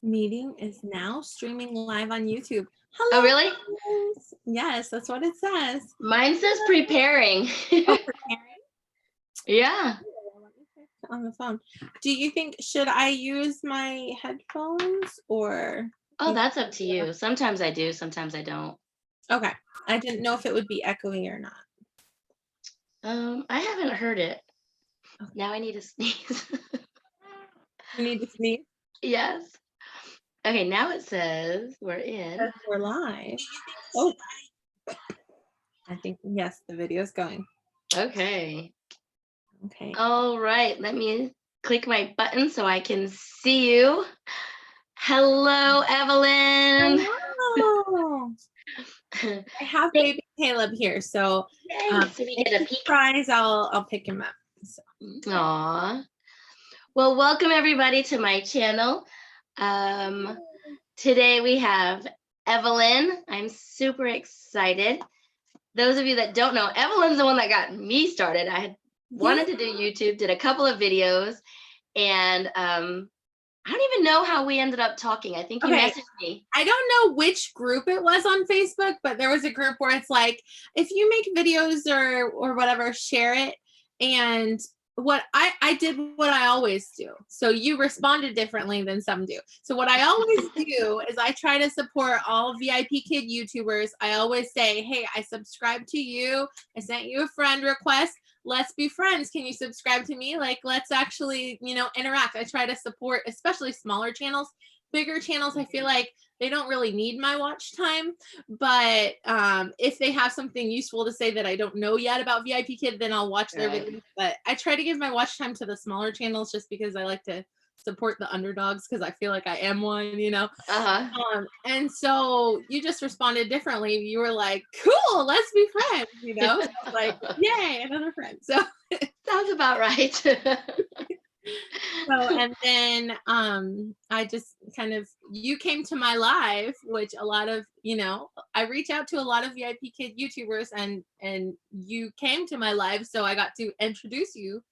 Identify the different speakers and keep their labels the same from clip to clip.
Speaker 1: meeting is now streaming live on YouTube.
Speaker 2: Oh,
Speaker 1: Hello.
Speaker 2: really?
Speaker 1: Friends. Yes, that's what it says.
Speaker 2: Mine says preparing.
Speaker 1: Oh, preparing?
Speaker 2: Yeah.
Speaker 1: Let me check on the phone. Do you think, should I use my headphones or?
Speaker 2: Oh, that's up to you. Sometimes I do, sometimes I don't.
Speaker 1: Okay. I didn't know if it would be echoey or not.
Speaker 2: I haven't heard it.
Speaker 1: Okay.
Speaker 2: Now I need to sneeze.
Speaker 1: You need to sneeze?
Speaker 2: Yes. Okay, now it says we're in.
Speaker 1: We're live. Oh. I think, yes, the video's going.
Speaker 2: Okay.
Speaker 1: Okay.
Speaker 2: All right, let me click my button so I can see you. Hello, Evelyn.
Speaker 1: Hello. I have baby Caleb here, so
Speaker 2: So we get a peek.
Speaker 1: surprise, I'll pick him up. So.
Speaker 2: Aw. Well, welcome everybody to my channel. Today we have Evelyn. I'm super excited. Those of you that don't know, Evelyn's the one that got me started. I had wanted to do YouTube, did a couple of videos, and I don't even know how we ended up talking. I think you messaged me.
Speaker 1: I don't know which group it was on Facebook, but there was a group where it's like, if you make videos or whatever, share it. And what I did what I always do. So you responded differently than some do. So what I always do is I try to support all VIPKid YouTubers. I always say, hey, I subscribe to you. I sent you a friend request. Let's be friends. Can you subscribe to me? Like, let's actually, interact. I try to support, especially smaller channels. Bigger channels, I feel like they don't really need my watch time, but if they have something useful to say that I don't know yet about VIPKid, then I'll watch their videos. But I try to give my watch time to the smaller channels just because I like to support the underdogs, because I feel like I am one, and so you just responded differently. You were like, cool, let's be friends, like, yay, another friend. So
Speaker 2: sounds about right.
Speaker 1: So, and then I just kind of, you came to my live, which a lot of, I reach out to a lot of VIPKid YouTubers, and you came to my live, so I got to introduce you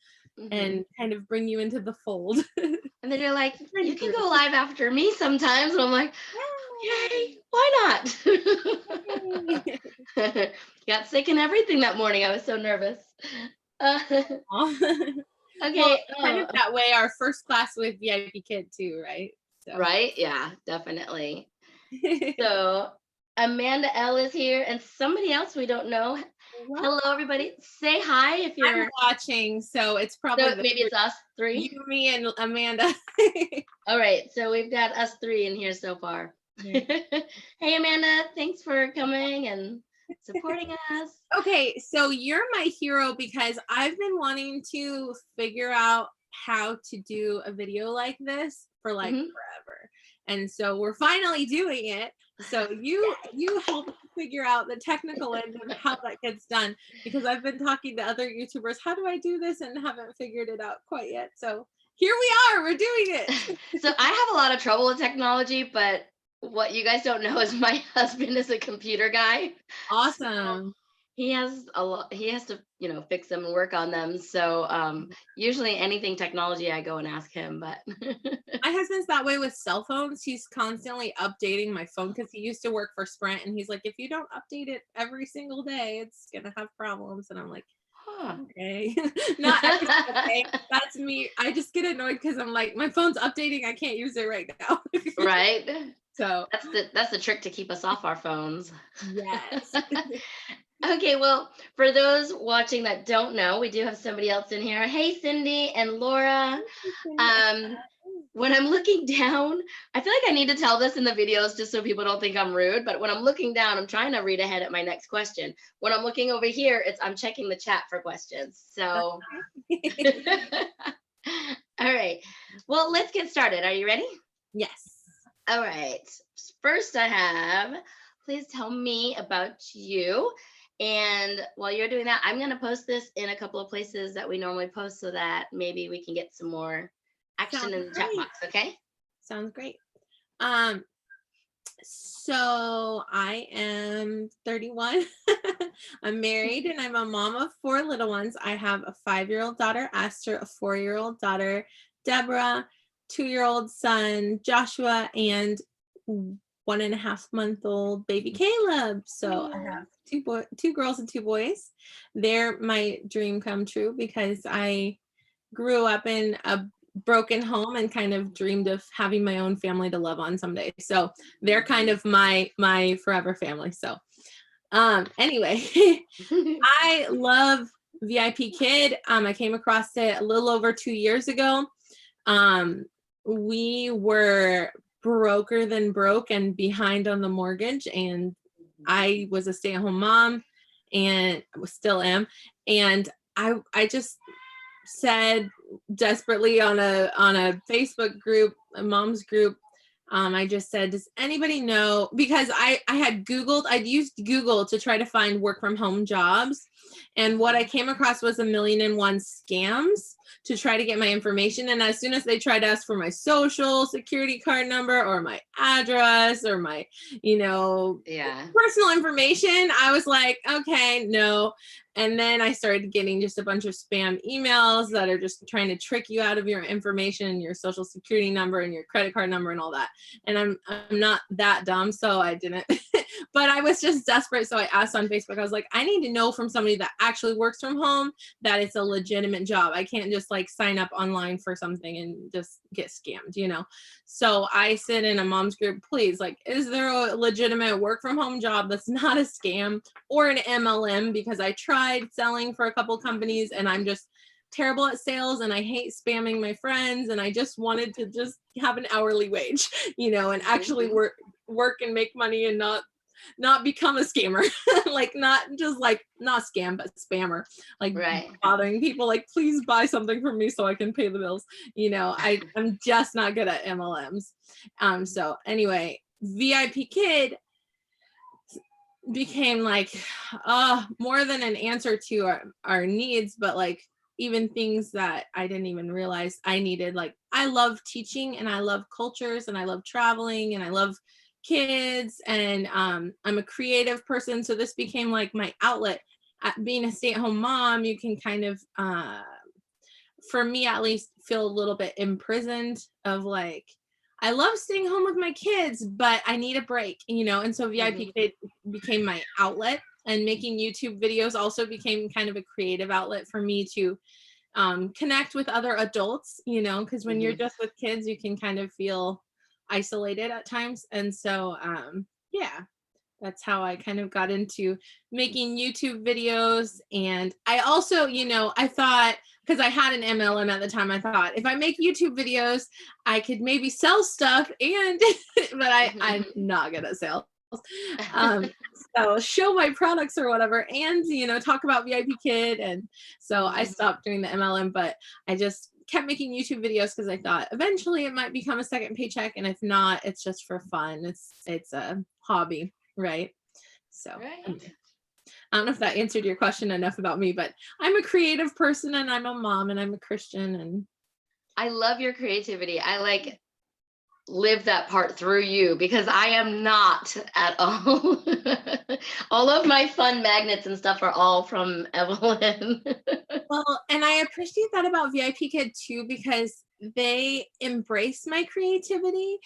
Speaker 1: and kind of bring you into the fold.
Speaker 2: And then you're like, you can go live after me sometimes. And I'm like, yay, why not? Got sick and everything that morning. I was so nervous. Okay.
Speaker 1: Well, kind of that way, our first class with VIPKid too, right? So.
Speaker 2: Right? Yeah, definitely. So Amanda L is here, and somebody else we don't know. Hello, everybody. Say hi if you're
Speaker 1: watching. So it's probably
Speaker 2: maybe it's us three.
Speaker 1: You, me, and Amanda.
Speaker 2: All right, so we've got us three in here so far. Yeah. Hey, Amanda, thanks for coming and supporting us.
Speaker 1: Okay, so you're my hero because I've been wanting to figure out how to do a video like this for like forever. And so we're finally doing it. So you help figure out the technical end of how that gets done, because I've been talking to other YouTubers, how do I do this, and haven't figured it out quite yet. So here we are, we're doing it.
Speaker 2: So I have a lot of trouble with technology, but what you guys don't know is my husband is a computer guy.
Speaker 1: Awesome.
Speaker 2: So he has to, fix them and work on them. So usually anything technology, I go and ask him, but.
Speaker 1: My husband's that way with cell phones. He's constantly updating my phone because he used to work for Sprint, and he's like, if you don't update it every single day, it's going to have problems. And I'm like, okay. Not every single day. That's me. I just get annoyed because I'm like, my phone's updating. I can't use it right now.
Speaker 2: Right.
Speaker 1: So
Speaker 2: that's the trick to keep us off our phones.
Speaker 1: Yes.
Speaker 2: Okay, well, for those watching that don't know, we do have somebody else in here. Hey, Cindy and Laura. When I'm looking down, I feel like I need to tell this in the videos just so people don't think I'm rude, but when I'm looking down, I'm trying to read ahead at my next question. When I'm looking over here, I'm checking the chat for questions. So, all right. Well, let's get started. Are you ready?
Speaker 1: Yes.
Speaker 2: All right. First I have, please tell me about you. And while you're doing that, I'm going to post this in a couple of places that we normally post so that maybe we can get some more action in the chat box. Okay.
Speaker 1: Sounds great. So I am 31. I'm married and I'm a mom of 4 little ones. I have a 5-year-old daughter, Esther, a 4-year-old daughter, Deborah, 2-year-old son, Joshua, and 1.5-month-old baby Caleb. So I have two girls and 2 boys. They're my dream come true because I grew up in a broken home and kind of dreamed of having my own family to love on someday. So they're kind of my forever family. So anyway, I love VIPKid. I came across it a little over 2 years ago. We were broker than broke and behind on the mortgage, and I was a stay-at-home mom and still am, and I just said desperately on a Facebook group, a mom's group, I just said, does anybody know, because I'd used Google to try to find work from home jobs, and what I came across was 1,000,001 scams to try to get my information. And as soon as they tried to ask for my social security card number or my address or my, personal information, I was like, okay, no. And then I started getting just a bunch of spam emails that are just trying to trick you out of your information, your social security number and your credit card number and all that. And I'm not that dumb, so I didn't. But I was just desperate. So I asked on Facebook, I was like, I need to know from somebody that actually works from home that it's a legitimate job. I can't just like sign up online for something and just get scammed, So I said in a mom's group, please, like, is there a legitimate work from home job that's not a scam or an MLM? Because I tried selling for a couple companies and I'm just terrible at sales and I hate spamming my friends, and I just wanted to just have an hourly wage, and actually work and make money and not become a scammer. Like not scam, but spammer, like bothering people, like, please buy something from me so I can pay the bills. I'm just not good at MLMs. So anyway, VIPKid became like more than an answer to our needs, but like even things that I didn't even realize I needed. Like, I love teaching and I love cultures and I love traveling and I love kids, and I'm a creative person, so this became like my outlet. Being a stay-at-home mom, you can kind of for me at least feel a little bit imprisoned of like, I love staying home with my kids, but I need a break, and so VIPKid became my outlet, and making YouTube videos also became kind of a creative outlet for me to connect with other adults, because when you're just with kids, you can kind of feel isolated at times. And so that's how I kind of got into making YouTube videos. And I also, I thought, because I had an MLM at the time, I thought if I make YouTube videos, I could maybe sell stuff, and but I'm not good at sales. So show my products or whatever, and talk about VIPKid. And so I stopped doing the MLM, but I just kept making YouTube videos because I thought eventually it might become a second paycheck, and if not, it's just for fun. It's a hobby, right? So anyway, I don't know if that answered your question enough about me, but I'm a creative person and I'm a mom and I'm a Christian, and
Speaker 2: I love your creativity. I like live that part through you, because I am not at all. All of my fun magnets and stuff are all from Evelyn.
Speaker 1: Well, and I appreciate that about VIPKid too, because they embrace my creativity.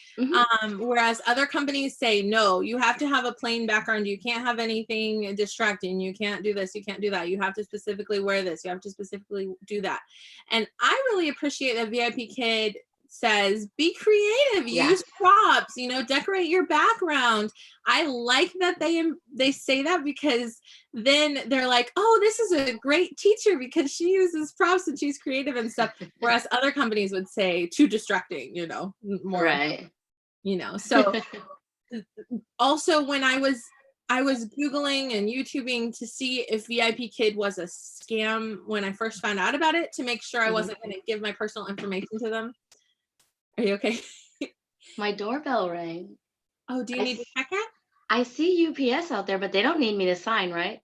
Speaker 1: Whereas other companies say, no, you have to have a plain background. You can't have anything distracting. You can't do this. You can't do that. You have to specifically wear this. You have to specifically do that. And I really appreciate that VIPKid says, be creative, use props, decorate your background. I like that they say that, because then they're like, oh, this is a great teacher because she uses props and she's creative and stuff. Whereas other companies would say too distracting, more,
Speaker 2: right.
Speaker 1: So also when I was Googling and YouTubing to see if VIPKid was a scam when I first found out about it, to make sure I wasn't going to give my personal information to them. Are you okay?
Speaker 2: My doorbell rang.
Speaker 1: Oh, do you need to check it?
Speaker 2: I see UPS out there, but they don't need me to sign, right?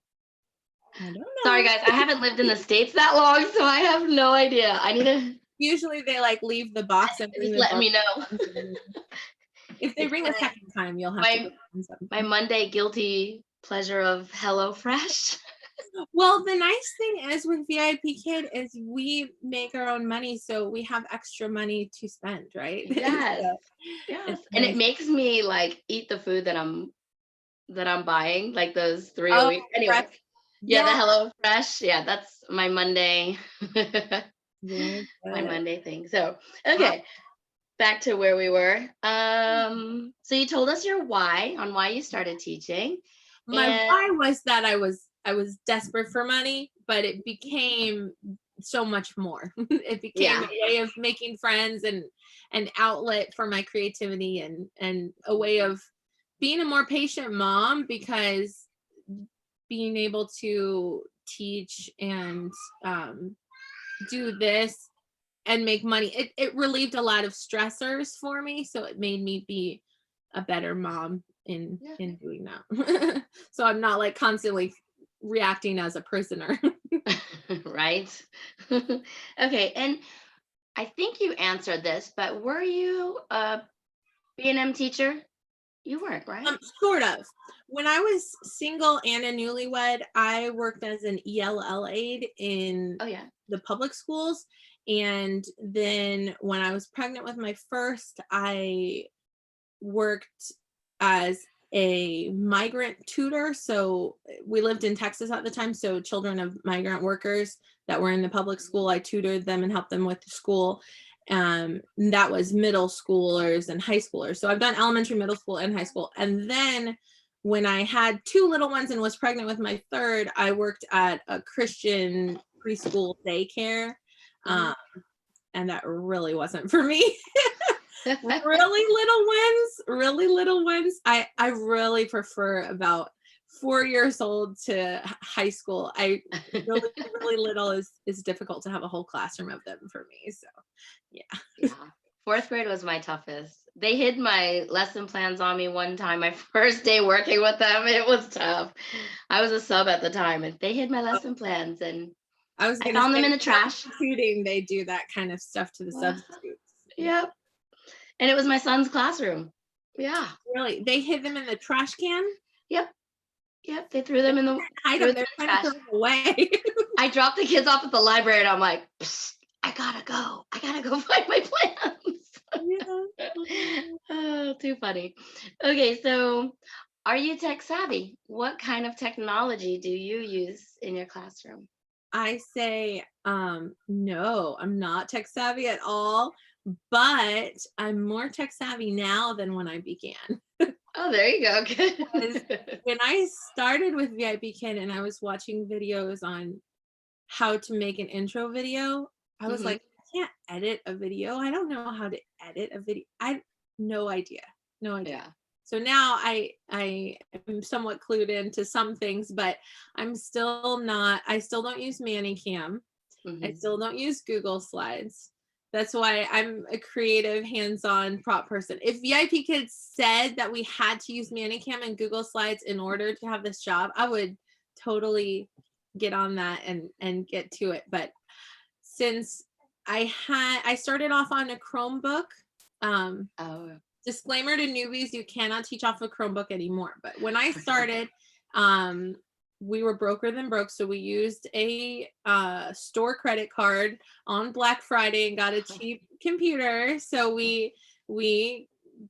Speaker 1: I don't know.
Speaker 2: Sorry, guys. I haven't lived in the States that long, so I have no idea. I need to.
Speaker 1: Usually they like leave the box and
Speaker 2: just let me know.
Speaker 1: If they ring a second time, you'll have to.
Speaker 2: My Monday guilty pleasure of HelloFresh.
Speaker 1: Well, the nice thing is with VIPKid is we make our own money, so we have extra money to spend, right?
Speaker 2: Yes.
Speaker 1: So
Speaker 2: Yes.
Speaker 1: it's
Speaker 2: And it
Speaker 1: nice.
Speaker 2: makes me like eat the food that I'm buying, like those 3 a
Speaker 1: Oh,
Speaker 2: week.
Speaker 1: fresh.
Speaker 2: Anyway, yeah, the
Speaker 1: Yeah.
Speaker 2: Hello Fresh. Yeah, that's my Monday,
Speaker 1: Very
Speaker 2: my
Speaker 1: good.
Speaker 2: Monday thing. So, okay, back to where we were. So you told us your why on why you started teaching.
Speaker 1: My
Speaker 2: And
Speaker 1: why was that I was desperate for money, but it became so much more. It became
Speaker 2: yeah,
Speaker 1: a way of making friends and an outlet for my creativity and a way of being a more patient mom because being able to teach and do this and make money, it relieved a lot of stressors for me, so it made me be a better mom in
Speaker 2: yeah.
Speaker 1: doing that. So I'm not like constantly reacting as a prisoner.
Speaker 2: Right. Okay, and I think you answered this, but were you a B&M teacher? You weren't, right?
Speaker 1: Sort of. When I was single and a newlywed, I worked as an ELL aide in
Speaker 2: Oh yeah.
Speaker 1: the public schools. And then when I was pregnant with my first, I worked as a migrant tutor. So we lived in Texas at the time. So children of migrant workers that were in the public school, I tutored them and helped them with school. That was middle schoolers and high schoolers. So I've done elementary, middle school, and high school. And then when I had two little ones and was pregnant with my third, I worked at a Christian preschool daycare.
Speaker 2: Mhm.
Speaker 1: Um, and that really wasn't for me. Really little ones. I really prefer about 4 years old to high school. I really little is difficult to have a whole classroom of them for me. So yeah.
Speaker 2: Yeah. Fourth grade was my toughest. They hid my lesson plans on me one time. My first day working with them, it was tough. I was a sub at the time, and they hid my lesson plans, and
Speaker 1: I was
Speaker 2: I
Speaker 1: gonna
Speaker 2: found them
Speaker 1: say
Speaker 2: in
Speaker 1: with
Speaker 2: the trash.
Speaker 1: substituting, they do that kind of stuff to the
Speaker 2: Uh,
Speaker 1: substitutes. Yeah.
Speaker 2: Yep. And it was my son's classroom. Yeah.
Speaker 1: Really. They hid them in the trash can?
Speaker 2: Yep. Yep. They threw them in the
Speaker 1: Hide
Speaker 2: threw
Speaker 1: them.
Speaker 2: them
Speaker 1: They're
Speaker 2: in the
Speaker 1: trying to
Speaker 2: trash.
Speaker 1: throw them away.
Speaker 2: I dropped the kids off at the library, and I'm like, "Psst, I gotta go. I gotta go find my plans."
Speaker 1: Yeah.
Speaker 2: Oh, too funny. Okay, so are you tech savvy? What kind of technology do you use in your classroom?
Speaker 1: I say, no, I'm not tech savvy at all, but I'm more tech savvy now than when I began.
Speaker 2: Oh, there you go.
Speaker 1: 'Cause
Speaker 2: Good.
Speaker 1: when I started with VIPKid and I was watching videos on how to make an intro video, I was
Speaker 2: Hmm.
Speaker 1: like, I can't edit a video. I don't know how to edit a video. I no idea. No idea.
Speaker 2: Yeah.
Speaker 1: So now I am somewhat clued into some things, but I still don't use Manicam. I
Speaker 2: Hmm.
Speaker 1: still don't use Google Slides. That's why I'm a creative, hands-on prop person. If VIPKid said that we had to use Manicam and Google Slides in order to have this job, I would totally get on that and get to it. But since I started off on a Chromebook, um,
Speaker 2: Oh.
Speaker 1: disclaimer to newbies, you cannot teach off a Chromebook anymore. But when I started, um, we were broker than broke. So we used a store credit card on Black Friday and got a cheap computer. So we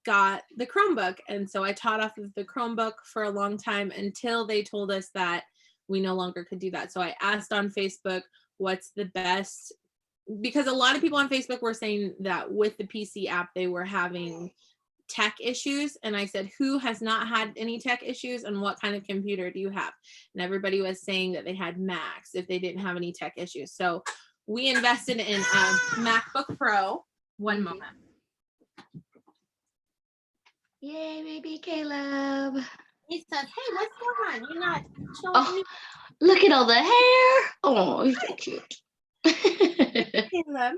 Speaker 1: got the Chromebook. And so I taught off of the Chromebook for a long time until they told us that we no longer could do that. So I asked on Facebook, what's the best, because a lot of people on Facebook were saying that with the PC app, they were having tech issues. And I said, who has not had any tech issues and what kind of computer do you have? And everybody was saying that they had Macs if they didn't have any tech issues. So we invested in a MacBook Pro. One
Speaker 2: Mhm.
Speaker 1: moment.
Speaker 2: Yay, baby Caleb.
Speaker 1: He says, hey, what's going on? You're not showing
Speaker 2: Oh,
Speaker 1: me
Speaker 2: look at all the hair. Oh, he's so cute.
Speaker 1: Caleb.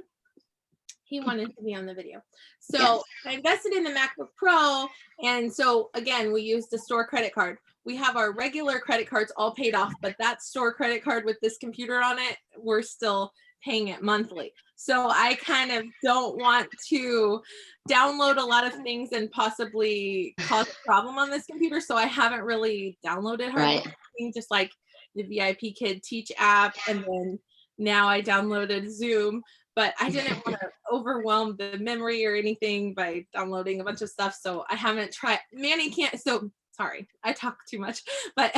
Speaker 1: He wanted to be on the video. So
Speaker 2: Yes.
Speaker 1: I invested in the MacBook Pro. And so again, we used the store credit card. We have our regular credit cards all paid off, but that store credit card with this computer on it, we're still paying it monthly. So I kind of don't want to download a lot of things and possibly cause a problem on this computer. So I haven't really downloaded hardly
Speaker 2: Right.
Speaker 1: anything, just like the VIPKid Teach app, and then now I downloaded Zoom, but I didn't want to overwhelm the memory or anything by downloading a bunch of stuff. So I haven't tried Manny can't. So sorry, I talk too much, but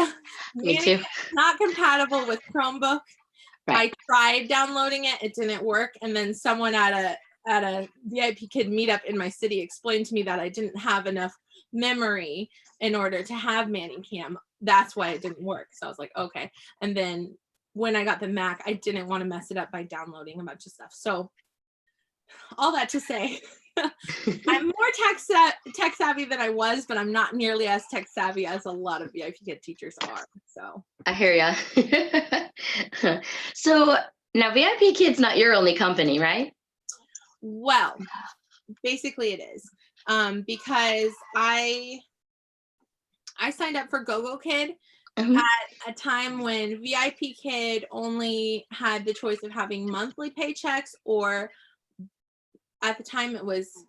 Speaker 2: Me
Speaker 1: Manny
Speaker 2: too.
Speaker 1: not compatible with Chromebook.
Speaker 2: Right.
Speaker 1: I tried downloading it, it didn't work. And then someone at a VIPKid meetup in my city explained to me that I didn't have enough memory in order to have Manny Cam. That's why it didn't work. So I was like, okay. And then when I got the Mac, I didn't want to mess it up by downloading a bunch of stuff. So all that to say, I'm more tech savvy than I was, but I'm not nearly as tech savvy as a lot of VIPKid teachers are. So
Speaker 2: I hear ya. So now VIPKid's not your only company, right?
Speaker 1: well, basically it is, because I signed up for GoGoKid
Speaker 2: Mhm.
Speaker 1: at a time when VIPKid only had the choice of having monthly paychecks, or at the time it was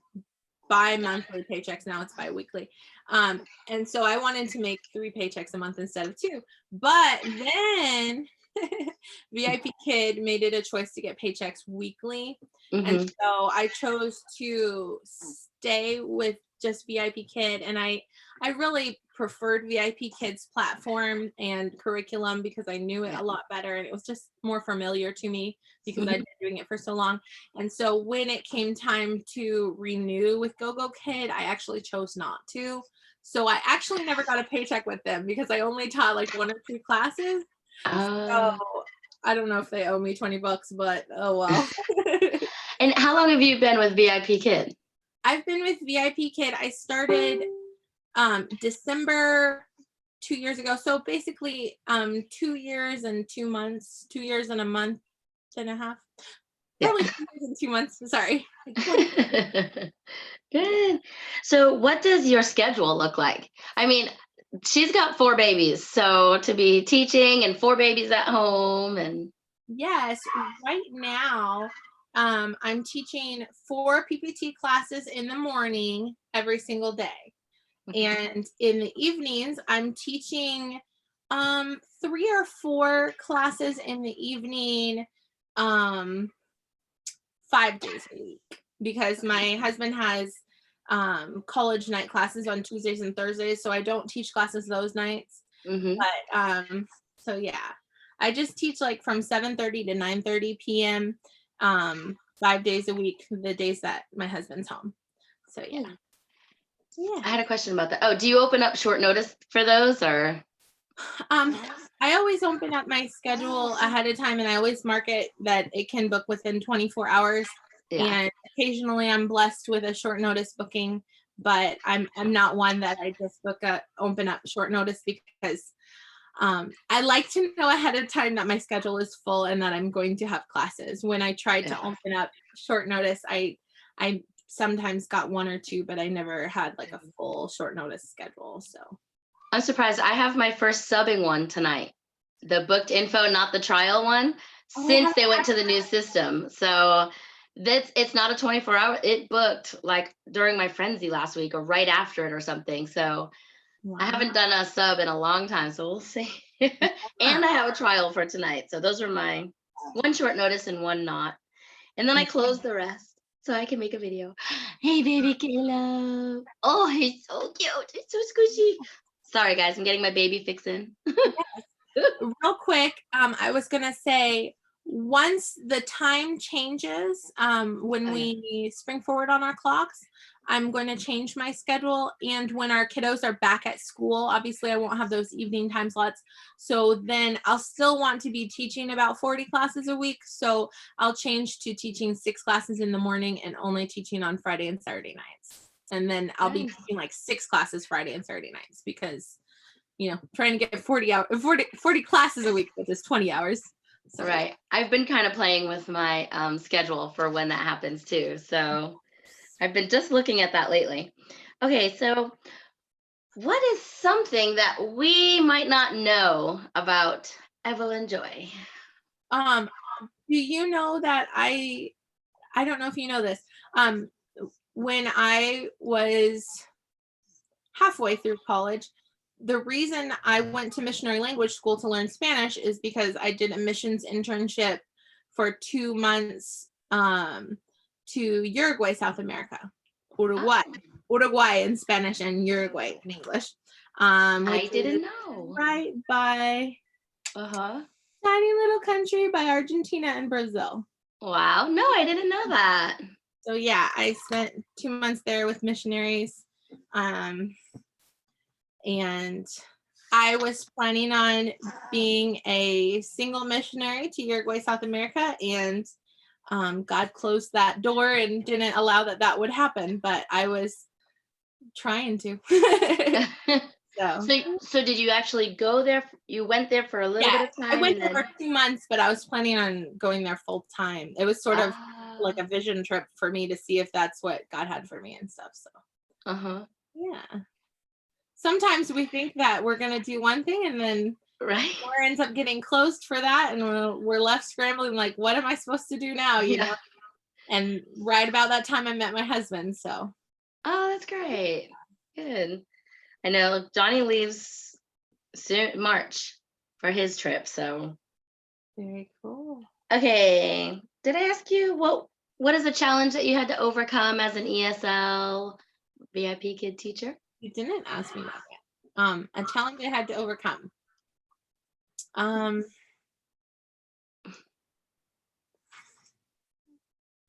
Speaker 1: bi-monthly paychecks. Now it's bi-weekly. And so I wanted to make 3 paychecks a month instead of 2. But then VIPKid made it a choice to get paychecks weekly. And
Speaker 2: Mhm.
Speaker 1: so I chose to stay with just VIPKid, and I really preferred VIPKid's platform and curriculum because I knew it a lot better, and it was just more familiar to me because I'd been doing it for so long. And so when it came time to renew with GoGoKid, I actually chose not to. So I actually never got a paycheck with them because I only taught like 1 or 2 classes. So I don't know if they owe me $20, but oh well.
Speaker 2: And how long have you been with VIPKid?
Speaker 1: I've been with VIPKid. I started December 2 years ago. So basically 2 years and 2 months, 2 years and a month and a half. Probably 2 years and 2 months. Sorry.
Speaker 2: Good. So what does your schedule look like? I mean, she's got 4 babies, so to be teaching and 4 babies at home and
Speaker 1: Yes, right now I'm teaching 4 PPT classes in the morning every single day. And in the evenings, I'm teaching 3 or 4 classes in the evening, 5 days a week, because my husband has college night classes on Tuesdays and Thursdays, so I don't teach classes those nights.
Speaker 2: Mhm.
Speaker 1: But so yeah, I just teach like from 7:30 to 9:30 p.m. 5 days a week, the days that my husband's home. So yeah. Yeah.
Speaker 2: I had a question about that. Oh, do you open up short notice for those or?
Speaker 1: Um, I always open up my schedule ahead of time, and I always mark it that it can book within 24 hours.
Speaker 2: Yeah.
Speaker 1: And occasionally I'm blessed with a short notice booking, but I'm not one that I just open up short notice, because I like to know ahead of time that my schedule is full and that I'm going to have classes. When I tried to open up short notice, I sometimes got 1 or 2, but I never had like a full short notice schedule. So
Speaker 2: I'm surprised. I have my first subbing one tonight. The booked info, not the trial one, since they went to the new system. So it's not a 24-hour. It booked like during my frenzy last week or right after it or something. So I haven't done a sub in a long time. So we'll see. And I have a trial for tonight. So those are my 1 short notice and 1 not. And then I close the rest so I can make a video. Hey, baby Caleb. Oh, he's so cute. He's so squishy. Sorry, guys. I'm getting my baby fix in.
Speaker 1: real quick, I was gonna say, once the time changes, when we spring forward on our clocks, I'm going to change my schedule. And when our kiddos are back at school, obviously I won't have those evening time slots. So then I'll still want to be teaching about 40 classes a week. So I'll change to teaching 6 classes in the morning and only teaching on Friday and Saturday nights. And then I'll be teaching like 6 classes Friday and Saturday nights, because trying to get 40 classes a week, which is 20 hours. So.
Speaker 2: Right. I've been kind of playing with my schedule for when that happens too. So I've been just looking at that lately. Okay, so what is something that we might not know about Evelyn Joy?
Speaker 1: Do you know that I don't know if you know this. When I was halfway through college, the reason I went to missionary language school to learn Spanish is because I did a missions internship for 2 months to Uruguay, South America. Uruguay.
Speaker 2: Oh,
Speaker 1: Uruguay in Spanish and Uruguay in English. Which
Speaker 2: I didn't
Speaker 1: is
Speaker 2: know.
Speaker 1: right by
Speaker 2: Uh-huh.
Speaker 1: tiny little country by Argentina and Brazil.
Speaker 2: Wow. No, I didn't know that.
Speaker 1: So yeah, I spent 2 months there with missionaries. And I was planning on being a single missionary to Uruguay, South America, and God closed that door and didn't allow that would happen, but I was trying to. So
Speaker 2: So did you actually go there? You went there for a little bit
Speaker 1: yeah,
Speaker 2: of
Speaker 1: I
Speaker 2: time
Speaker 1: went
Speaker 2: and
Speaker 1: there for
Speaker 2: then
Speaker 1: 2 months, but I was planning on going there full time. It was sort of like
Speaker 2: ah,
Speaker 1: a vision trip for me to see if that's what God had for me and stuff. So
Speaker 2: uh-huh.
Speaker 1: yeah. Sometimes we think that we're gonna do one thing and then
Speaker 2: Right?
Speaker 1: door ends up getting closed for that, and we're left scrambling like, what am I supposed to do now, you
Speaker 2: Yeah.
Speaker 1: know? And right about that time I met my husband, so
Speaker 2: Oh, that's great. Good. I know Johnny leaves soon March for his trip, so
Speaker 1: very cool.
Speaker 2: okay. Did I ask you what is a challenge that you had to overcome as an ESL VIP kid teacher?
Speaker 1: You didn't ask me that yet. A challenge I had to overcome. Um,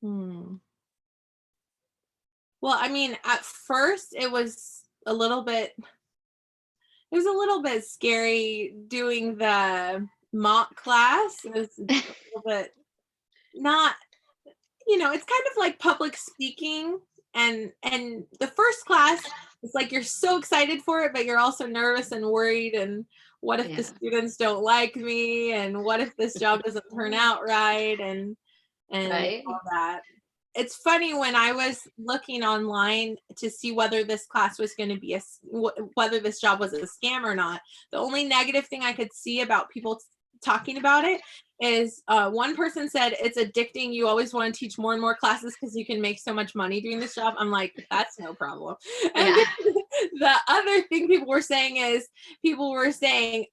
Speaker 1: hmm. Well, I mean, at first it was a little bit scary doing the mock class. It was a little bit not, it's kind of like public speaking, and the first class, it's like you're so excited for it, but you're also nervous and worried, and what if the
Speaker 2: Yeah.
Speaker 1: students don't like me, and what if this job doesn't turn out right, and
Speaker 2: Right?
Speaker 1: all that. It's funny, when I was looking online to see whether this class was going to be whether this job was a scam or not, the only negative thing I could see about people talking about it is one person said it's addicting. You always want to teach more and more classes because you can make so much money doing this job. I'm like, that's no problem. And
Speaker 2: Yeah.
Speaker 1: the other thing people were saying,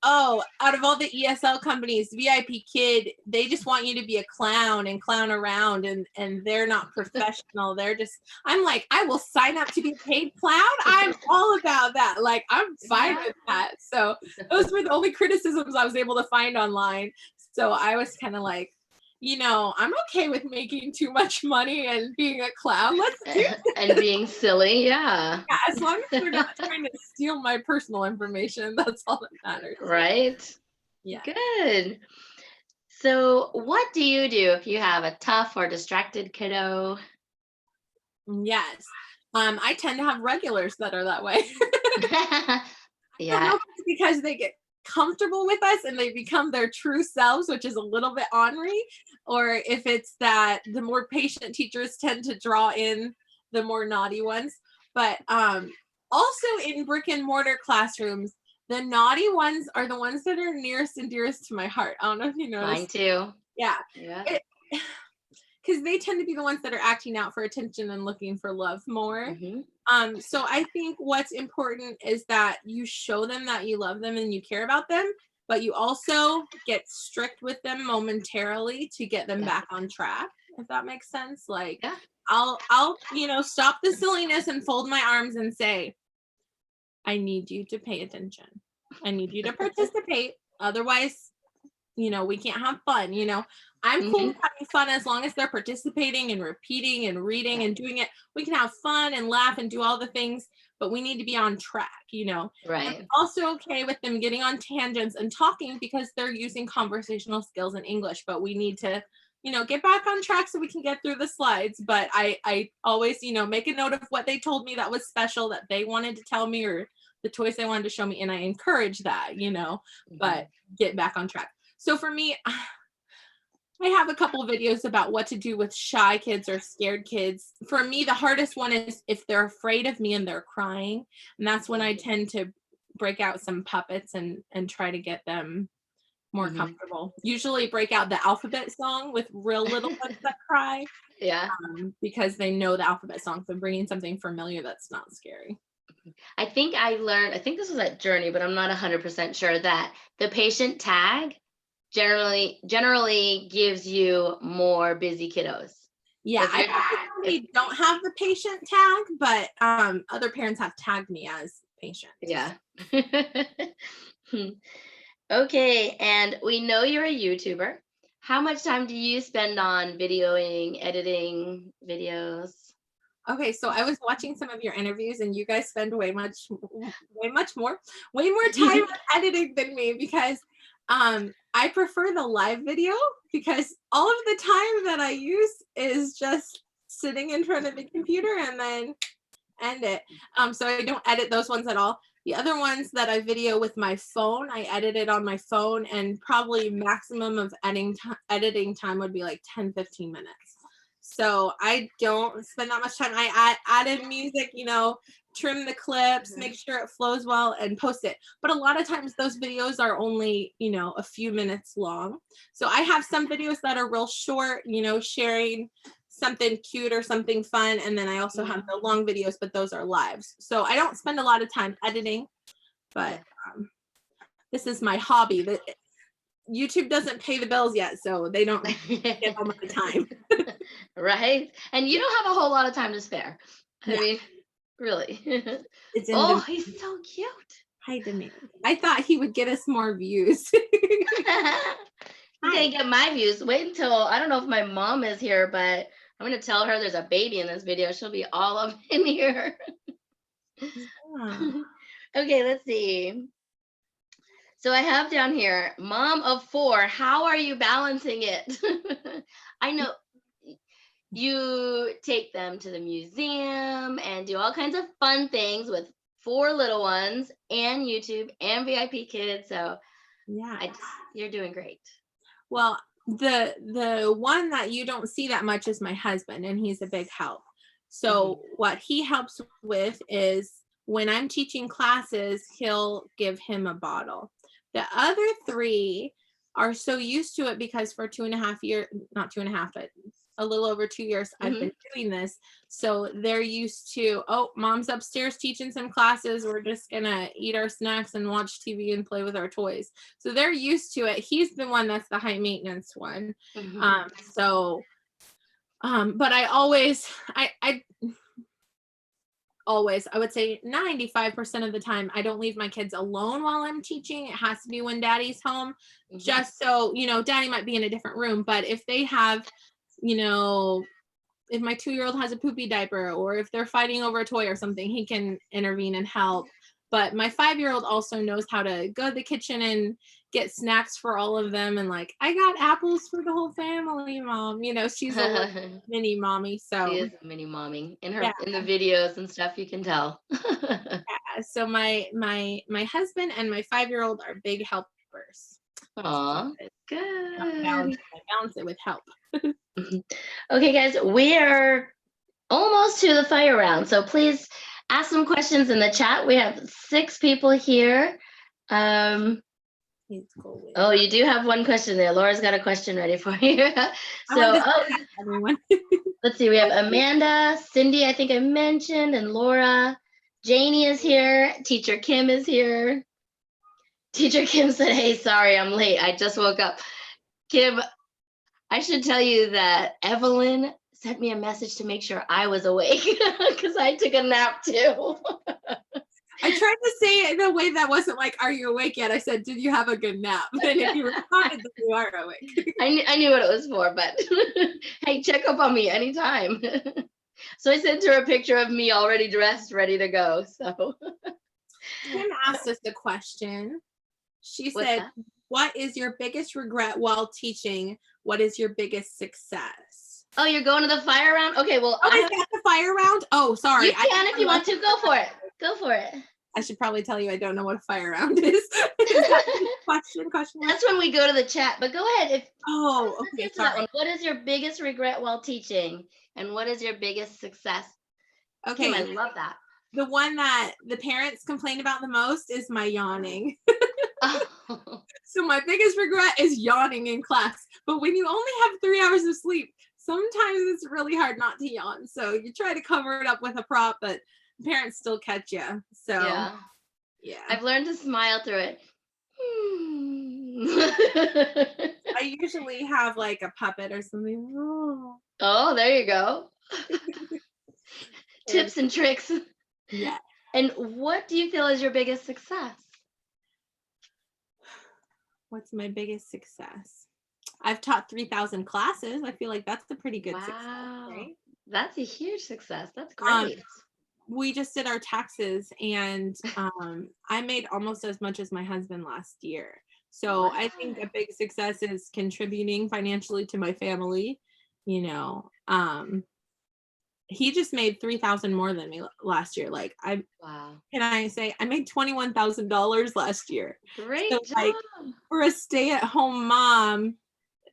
Speaker 1: oh, out of all the ESL companies, VIPKid, they just want you to be a clown and clown around, and they're not professional. I'm like, I will sign up to be a paid clown. I'm all about that. Like, I'm fine
Speaker 2: Yeah.
Speaker 1: with that. So those were the only criticisms I was able to find online. So I was kind of like, I'm okay with making too much money and being a clown. Let's do
Speaker 2: And being silly. Yeah.
Speaker 1: that. As long as they're not trying to steal my personal information, that's all that matters.
Speaker 2: Right?
Speaker 1: Yeah.
Speaker 2: Good. So, what do you do if you have a tough or distracted kiddo?
Speaker 1: Yes. I tend to have regulars that are that way. I don't know
Speaker 2: Yeah.
Speaker 1: if it's because they get comfortable with us and they become their true selves, which is a little bit ornery, or if it's that the more patient teachers tend to draw in the more naughty ones. But also in brick and mortar classrooms, the naughty ones are the ones that are nearest and dearest to my heart. I don't know if you
Speaker 2: Mine
Speaker 1: noticed.
Speaker 2: too.
Speaker 1: Yeah.
Speaker 2: Yeah.
Speaker 1: It, because they tend to be the ones that are acting out for attention and looking for love more.
Speaker 2: Hmm.
Speaker 1: So I think what's important is that you show them that you love them and you care about them, but you also get strict with them momentarily to get them
Speaker 2: Yeah.
Speaker 1: back on track, if that makes sense. Like,
Speaker 2: Yeah.
Speaker 1: I'll stop the silliness and fold my arms and say, I need you to pay attention. I need you to participate. Otherwise, we can't have fun. I'm cool
Speaker 2: Hmm.
Speaker 1: with having fun as long as they're participating and repeating and reading and doing it. We can have fun and laugh and do all the things, but we need to be on track. I'm
Speaker 2: Right.
Speaker 1: also okay with them getting on tangents and talking because they're using conversational skills in English, but we need to, get back on track so we can get through the slides. But I always, make a note of what they told me that was special that they wanted to tell me, or the toys they wanted to show me, and I encourage that,
Speaker 2: Hmm.
Speaker 1: but get back on track. So for me, I have a couple of videos about what to do with shy kids or scared kids. For me, the hardest one is if they're afraid of me and they're crying. And that's when I tend to break out some puppets and try to get them more
Speaker 2: Hmm.
Speaker 1: comfortable. Usually break out the alphabet song with real little ones that cry,
Speaker 2: Yeah.
Speaker 1: because they know the alphabet song. So bringing something familiar that's not scary.
Speaker 2: I think I think this was at Journey, but I'm not 100% sure that the patient tag generally gives you more busy kiddos.
Speaker 1: Yeah,
Speaker 2: So if
Speaker 1: I
Speaker 2: you're
Speaker 1: personally don't have the patient tag, but other parents have tagged me as patient.
Speaker 2: yeah. Okay, and we know you're a YouTuber. How much time do you spend on videoing, editing videos?
Speaker 1: Okay, so I was watching some of your interviews, and you guys spend way more time on editing than me because I prefer the live video because all of the time that I use is just sitting in front of the computer and then end it. So I don't edit those ones at all. The other ones that I video with my phone, I edit it on my phone, and probably maximum of editing time would be like 10-15 minutes. So I don't spend that much time. I add in music, trim the clips, make sure it flows well, and post it. But a lot of times those videos are only, a few minutes long. So I have some videos that are real short, sharing something cute or something fun. And then I also have the long videos, but those are lives. So I don't spend a lot of time editing, but this is my hobby. That YouTube doesn't pay the bills yet, so they don't get all my time.
Speaker 2: Right? And you don't have a whole lot of time to spare. I mean, really.
Speaker 1: It's in
Speaker 2: Oh, he's so cute.
Speaker 1: high demand. I thought he would get us more views.
Speaker 2: You can't get my views. Wait until, I don't know if my mom is here, but I'm going to tell her there's a baby in this video. She'll be all up in here. Okay, let's see. So I have down here, mom of 4, how are you balancing it? I know you take them to the museum and do all kinds of fun things with 4 little ones and YouTube and VIP Kids. So
Speaker 1: yeah,
Speaker 2: you're doing great.
Speaker 1: Well, the one that you don't see that much is my husband, and he's a big help. So what he helps with is when I'm teaching classes, he'll give him a bottle. The other 3 are so used to it because for 2.5 years, not 2.5, but a little over 2 years, I've been doing this. So they're used to, oh, mom's upstairs teaching some classes. We're just gonna eat our snacks and watch TV and play with our toys. So they're used to it. He's the one that's the high maintenance one. But I always, I would say 95% of the time, I don't leave my kids alone while I'm teaching. It has to be when daddy's home, just so, daddy might be in a different room. But if they have, if my 2-year-old has a poopy diaper or if they're fighting over a toy or something, he can intervene and help. But my 5-year-old also knows how to go to the kitchen and get snacks for all of them. And like, I got apples for the whole family, mom. She's a mini mommy. So
Speaker 2: she is a mini mommy in the videos and stuff. You can tell.
Speaker 1: So my husband and my 5-year-old are big helpers.
Speaker 2: Aw, good.
Speaker 1: I balance it with help.
Speaker 2: Okay, guys, we are almost to the fire round. So please ask some questions in the chat. We have 6 people here. Oh, you do have one question there. Laura's got a question ready for you. So,
Speaker 1: everyone.
Speaker 2: Let's see. We have Amanda, Cindy, I think I mentioned, and Laura. Janie is here. Teacher Kim is here. Teacher Kim said, hey, sorry, I'm late. I just woke up. Kim, I should tell you that Evelyn sent me a message to make sure I was awake because I took a nap too.
Speaker 1: I tried to say it in a way that wasn't like, are you awake yet? I said, did you have a good nap? And if you responded, then you are awake.
Speaker 2: I knew what it was for, but hey, check up on me anytime. So I sent her a picture of me already dressed, ready to go. So
Speaker 1: Kim asked us a question. She said, what is your biggest regret while teaching? What is your biggest success?
Speaker 2: Oh, you're going to the fire round? Okay, well.
Speaker 1: Oh, is that the fire round? Oh, sorry.
Speaker 2: You can if you want to. Go for it. Go for it.
Speaker 1: I should probably tell you I don't know what a fire round is. Question.
Speaker 2: That's when we go to the chat, but go ahead.
Speaker 1: Okay, sorry.
Speaker 2: What is your biggest regret while teaching? And what is your biggest success?
Speaker 1: Okay.
Speaker 2: Kim, I love that.
Speaker 1: The one that the parents complain about the most is my yawning. So my biggest regret is yawning in class. But when you only have 3 hours of sleep, sometimes it's really hard not to yawn. So you try to cover it up with a prop, but parents still catch you. So yeah.
Speaker 2: I've learned to smile through it.
Speaker 1: I usually have like a puppet or something.
Speaker 2: Oh, there you go. Tips and tricks.
Speaker 1: Yeah.
Speaker 2: And what do you feel is your biggest success?
Speaker 1: What's my biggest success? I've taught 3,000 classes. I feel like that's a pretty good success, right?
Speaker 2: That's a huge success. That's great.
Speaker 1: We just did our taxes, and I made almost as much as my husband last year. So I think a big success is contributing financially to my family. You know, he just made 3,000 more than me last year. Like can I say I made $21,000 last year?
Speaker 2: Great
Speaker 1: so,
Speaker 2: job.
Speaker 1: like, for a stay-at-home mom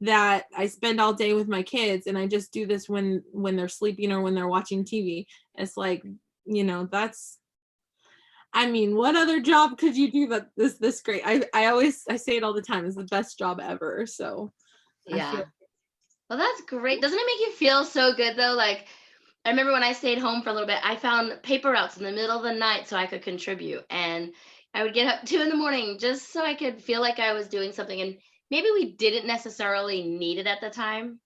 Speaker 1: that I spend all day with my kids, and I just do this when they're sleeping or when they're watching TV. It's like, you know, that's, I mean, what other job could you do that this great? I say it all the time, it's the best job ever. So
Speaker 2: well, that's great. Doesn't it make you feel so good though? Like, I remember when I stayed home for a little bit, I found paper routes in the middle of the night so I could contribute. And I would get up 2 a.m. just so I could feel like I was doing something. And maybe we didn't necessarily need it at the time.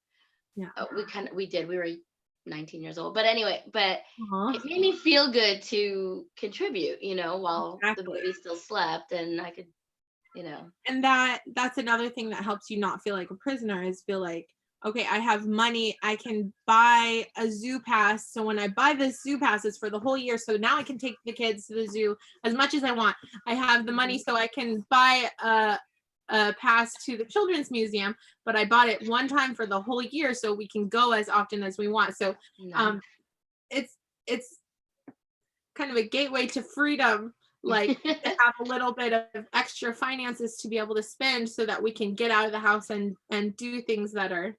Speaker 1: Yeah.
Speaker 2: We did. We were 19 years old. But anyway, it made me feel good to contribute, you know, while the baby still slept, and I could, you know.
Speaker 1: And that's another thing that helps you not feel like a prisoner, is feel like, okay, I have money, I can buy a zoo pass. So when I buy this zoo passes for the whole year, so now I can take the kids to the zoo as much as I want. I have the money, so I can buy a pass to the children's museum, but I bought it one time for the whole year, so we can go as often as we want. So it's kind of a gateway to freedom, like to have a little bit of extra finances to be able to spend, so that we can get out of the house and do things that are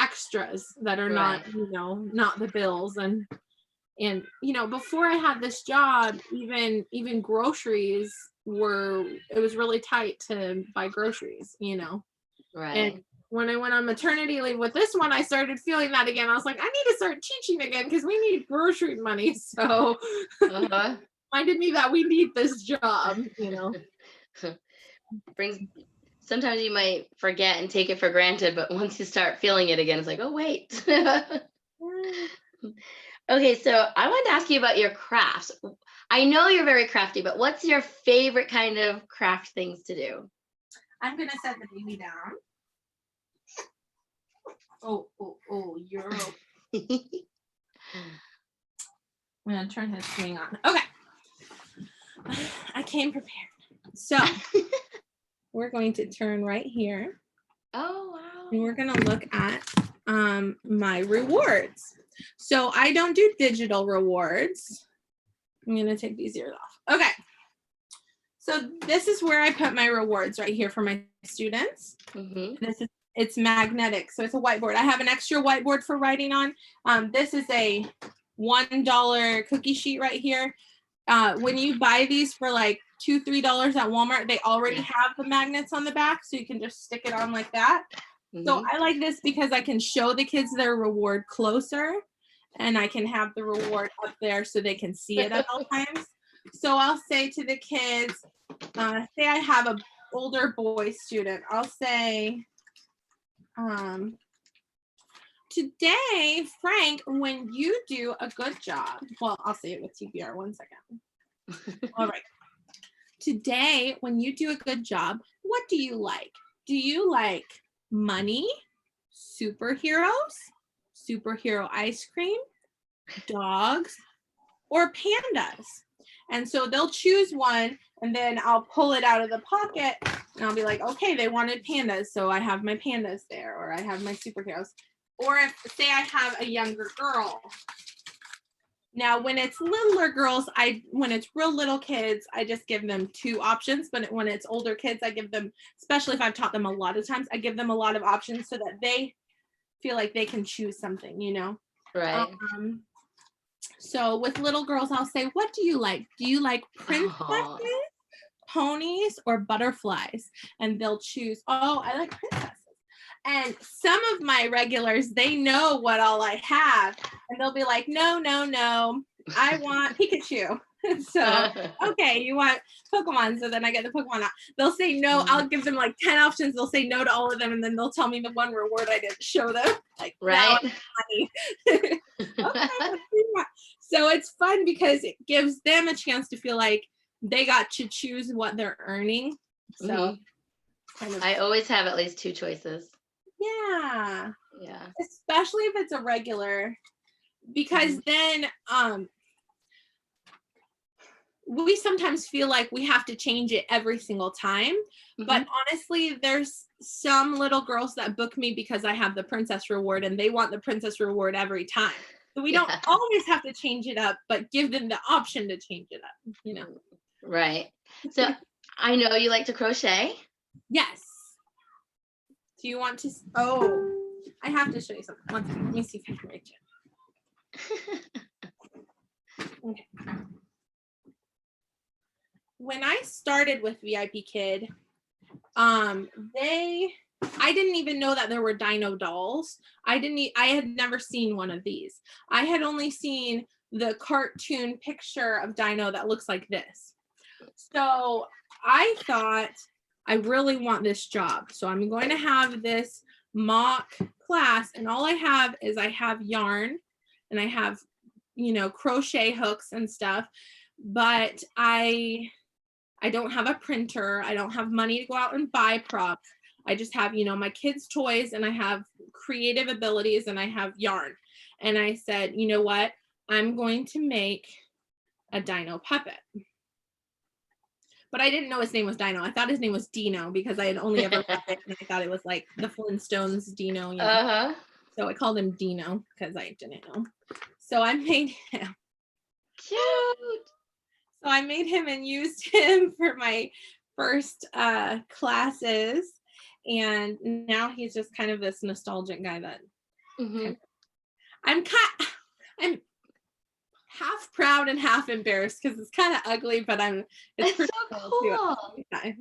Speaker 1: extras, that are not, you know, not the bills. And you know, before I had this job, even groceries it was really tight to buy groceries, you know. And when I went on maternity leave with this one, I started feeling that again. I was like, I need to start teaching again, because we need grocery money. So reminded me that we need this job, you know.
Speaker 2: Sometimes you might forget and take it for granted, but once you start feeling it again, it's like, oh wait. Okay, so I wanted to ask you about your crafts. I know you're very crafty, but what's your favorite kind of craft things to do?
Speaker 1: I'm gonna set the baby down. Oh, you're I'm gonna turn his swing on. Okay. I came prepared. So we're going to turn right here.
Speaker 2: Oh, wow.
Speaker 1: And we're gonna look at my rewards. So I don't do digital rewards. I'm gonna take these ears off. Okay. So this is where I put my rewards, right here for my students. It's magnetic, so it's a whiteboard. I have an extra whiteboard for writing on. This is a $1 cookie sheet right here. When you buy these for like $2, $3 at Walmart, they already have the magnets on the back, so you can just stick it on like that. So I like this because I can show the kids their reward closer, and I can have the reward up there so they can see it at all times. So I'll say to the kids, say I have an older boy student, I'll say, today, Frank, when you do a good job, well, I'll say it with TBR, 1 second. All right. Today, when you do a good job, what do you like? Do you like money, superheroes, superhero ice cream, dogs, or pandas? And so they'll choose one, and then I'll pull it out of the pocket, and I'll be like, okay, they wanted pandas, so I have my pandas there, or I have my superheroes. Or if, say I have a younger girl. Now, when it's littler girls, when it's real little kids, I just give them 2 options. But when it's older kids, I give them, especially if I've taught them a lot of times, I give them a lot of options so that they feel like they can choose something, you know?
Speaker 2: Right.
Speaker 1: So with little girls, I'll say, what do you like? Do you like princesses, ponies, or butterflies? And they'll choose, oh, I like princesses. And some of my regulars, they know what all I have, and they'll be like, no, I want Pikachu. So, okay, you want Pokemon. So then I get the Pokemon out. They'll say no. I'll give them like 10 options. They'll say no to all of them. And then they'll tell me the one reward I didn't show them. Like,
Speaker 2: Right.
Speaker 1: Okay, so it's fun because it gives them a chance to feel like they got to choose what they're earning. So
Speaker 2: I always have at least 2 choices.
Speaker 1: Yeah.
Speaker 2: Yeah.
Speaker 1: Especially if it's a regular, because then we sometimes feel like we have to change it every single time. But honestly, there's some little girls that book me because I have the princess reward and they want the princess reward every time. So we don't always have to change it up, but give them the option to change it up, you know?
Speaker 2: Right. So I know you like to crochet.
Speaker 1: Yes. Do you want to? Oh, I have to show you something. One second. Let me see if I can reach it. Okay. When I started with VIPKid, I didn't even know that there were dino dolls. I had never seen one of these. I had only seen the cartoon picture of dino that looks like this. So I thought, I really want this job. So I'm going to have this mock class, and all I have is I have yarn and I have, you know, crochet hooks and stuff, but I don't have a printer. I don't have money to go out and buy props. I just have, you know, my kids' toys, and I have creative abilities, and I have yarn. And I said, you know what? I'm going to make a dino puppet. But I didn't know his name was Dino. I thought his name was Dino because I had only ever read it, and I thought it was like the Flintstones Dino. You know? So I called him Dino because I didn't know. So I made him.
Speaker 2: Cute.
Speaker 1: So I made him and used him for my first classes. And now he's just kind of this nostalgic guy that I'm half proud and half embarrassed because it's kind of ugly, but it's
Speaker 2: so cool.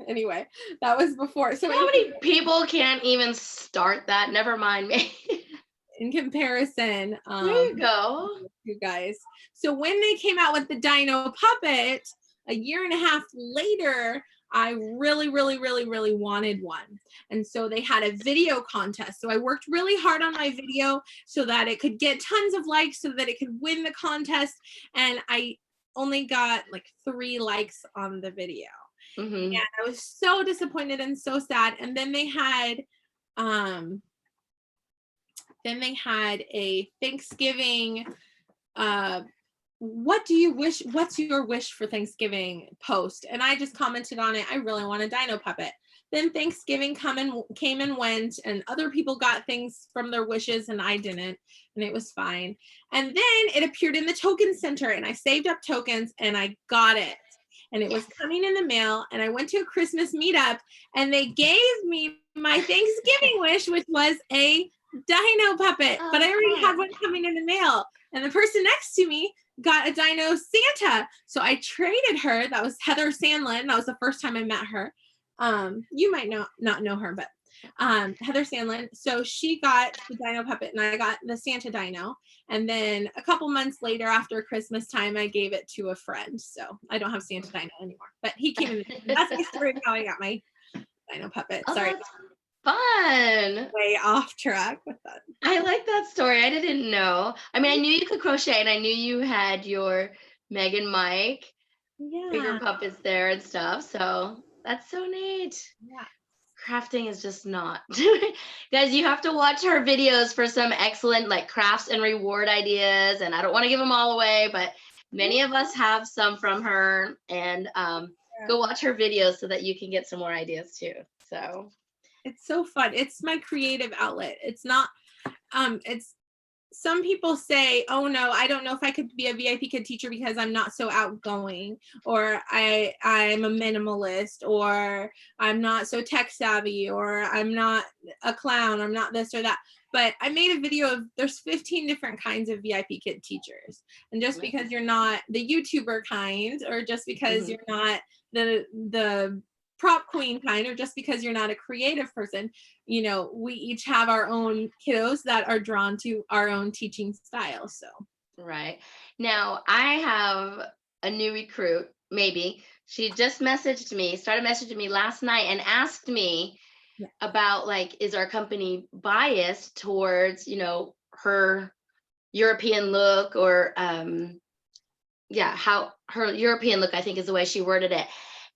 Speaker 1: Anyway, that was before. So
Speaker 2: how many people can't even start that? Never mind me.
Speaker 1: In comparison,
Speaker 2: there you go.
Speaker 1: You guys. So when they came out with the dino puppet a year and a half later, I really wanted one. And so they had a video contest. So I worked really hard on my video so that it could get tons of likes so that it could win the contest. And I only got like 3 likes on the video. And I was so disappointed and so sad. And then they had a Thanksgiving, what's your wish for Thanksgiving post? And I just commented on it. I really want a dino puppet. Then Thanksgiving came and went, and other people got things from their wishes and I didn't, and it was fine. And then it appeared in the token center, and I saved up tokens and I got it. And it was coming in the mail, and I went to a Christmas meetup, and they gave me my Thanksgiving wish, which was a dino puppet, but I already had one coming in the mail. And the person next to me got a dino Santa. So I traded her. That was Heather Sandlin. That was the first time I met her. You might not know her, but Heather Sandlin. So she got the dino puppet and I got the Santa dino. And then a couple months later, after Christmas time, I gave it to a friend. So I don't have Santa dino anymore, but he came in. That's the story of how I got my dino puppet. Sorry.
Speaker 2: Fun.
Speaker 1: Way off track with that.
Speaker 2: I like that story. I didn't know. I mean, I knew you could crochet, and I knew you had your Meg and Mike bigger puppets there and stuff. So that's so neat.
Speaker 1: Yeah.
Speaker 2: Crafting is just not. Guys, you have to watch her videos for some excellent like crafts and reward ideas. And I don't want to give them all away, but many of us have some from her. And go watch her videos so that you can get some more ideas too. So
Speaker 1: it's so fun. It's my creative outlet. It's not, it's, some people say, oh no, I don't know if I could be a VIPKid teacher because I'm not so outgoing, or I'm a minimalist, or I'm not so tech savvy, or I'm not a clown, I'm not this or that. But I made a video of, there's 15 different kinds of VIPKid teachers. And just because you're not the YouTuber kind, or just because you're not the prop queen kind, or just because you're not a creative person, you know, we each have our own kiddos that are drawn to our own teaching style. So
Speaker 2: Right. Now, I have a new recruit, maybe. She just messaged me, started messaging me last night and asked me
Speaker 1: Yeah.
Speaker 2: about like, is our company biased towards, her European look or yeah, how her European look, I think is the way she worded it.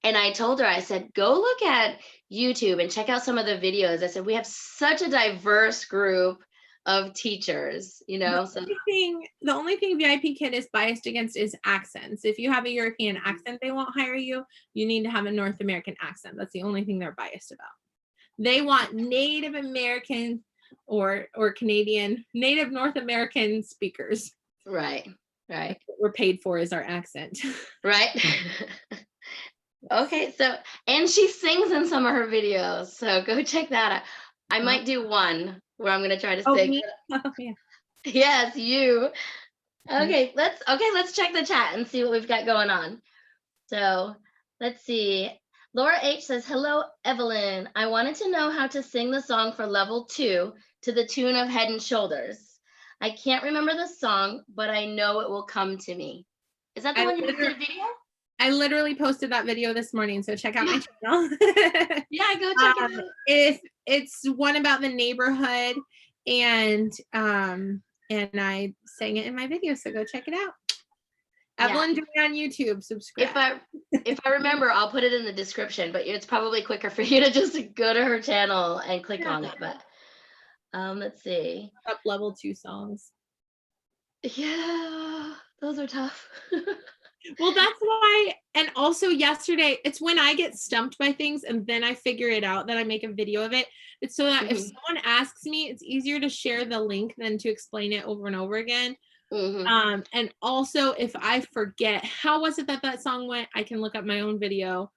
Speaker 2: And I told her, I said, go look at YouTube and check out some of the videos. I said, we have such a diverse group of teachers, so
Speaker 1: The only thing VIPKid is biased against is accents. If you have a European accent, they won't hire you. You need to have a North American accent. That's the only thing they're biased about. They want Native American or Canadian, Native North American speakers.
Speaker 2: right, right,
Speaker 1: That's what we're paid for is our accent.
Speaker 2: right. Okay, so and she sings in some of her videos, so go check that out. I might do one where I'm gonna try to
Speaker 1: Oh,
Speaker 2: sing.
Speaker 1: me? Oh, yeah.
Speaker 2: Yes, you. Let's check the chat and see what we've got going on. So let's see. Laura H says, hello, Evelyn. I wanted to know how to sing the song for level 2 to the tune of Head and Shoulders. I can't remember the song, but I know it will come to me. Is that the one you just did a video?
Speaker 1: I literally posted that video this morning, so check out my channel.
Speaker 2: Yeah, go check it out.
Speaker 1: If it's one about the neighborhood, and I sang it in my video, so go check it out. Evelyn Joy on YouTube, subscribe.
Speaker 2: If I remember, I'll put it in the description, but it's probably quicker for you to just go to her channel and click on it. But let's see.
Speaker 1: Up level 2 songs.
Speaker 2: Yeah, those are tough.
Speaker 1: Well, that's why, and also yesterday, it's when I get stumped by things and then I figure it out that I make a video of it. It's so that if someone asks me, it's easier to share the link than to explain it over and over again. And also if I forget, how was it that song went, I can look up my own video.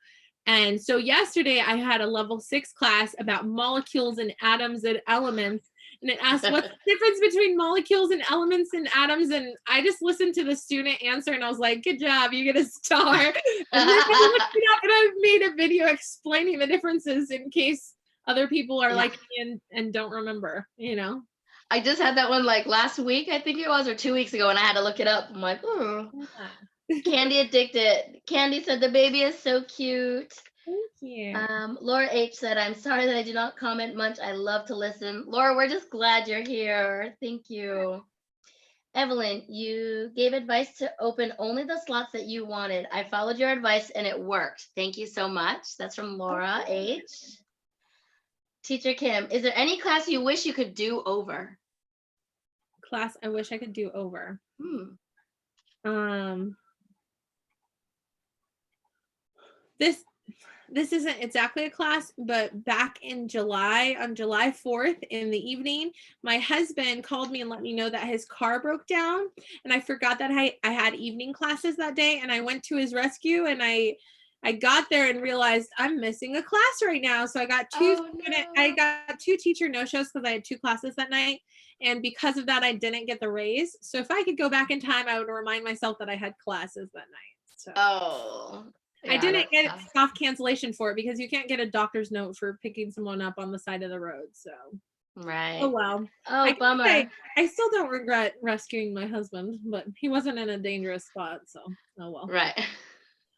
Speaker 1: And so yesterday I had a level 6 class about molecules and atoms and elements. And it asked what's the difference between molecules and elements and atoms. And I just listened to the student answer and I was like, good job, you get a star. And then I looked it up and I made a video explaining the differences in case other people are like me and don't remember,
Speaker 2: I just had that one like last week, I think it was, or 2 weeks ago, and I had to look it up. I'm like, Candy addicted. Candy said the baby is so cute.
Speaker 1: Thank you.
Speaker 2: Laura H said, I'm sorry that I do not comment much. I love to listen. Laura, we're just glad you're here. Thank you. Evelyn, you gave advice to open only the slots that you wanted. I followed your advice and it worked. Thank you so much. That's from Laura H. Teacher Kim, is there any class you wish you could do over?
Speaker 1: Class I wish I could do over. This isn't exactly a class, but back in July, on July 4th in the evening, my husband called me and let me know that his car broke down. And I forgot that I had evening classes that day, and I went to his rescue, and I got there and realized I'm missing a class right now. So I got two teacher no-shows because I had 2 classes that night. And because of that, I didn't get the raise. So if I could go back in time, I would remind myself that I had classes that night. So I didn't get soft cancellation for it because you can't get a doctor's note for picking someone up on the side of the road. So
Speaker 2: right.
Speaker 1: Oh well.
Speaker 2: Bummer.
Speaker 1: I still don't regret rescuing my husband, but he wasn't in a dangerous spot. So oh well.
Speaker 2: Right.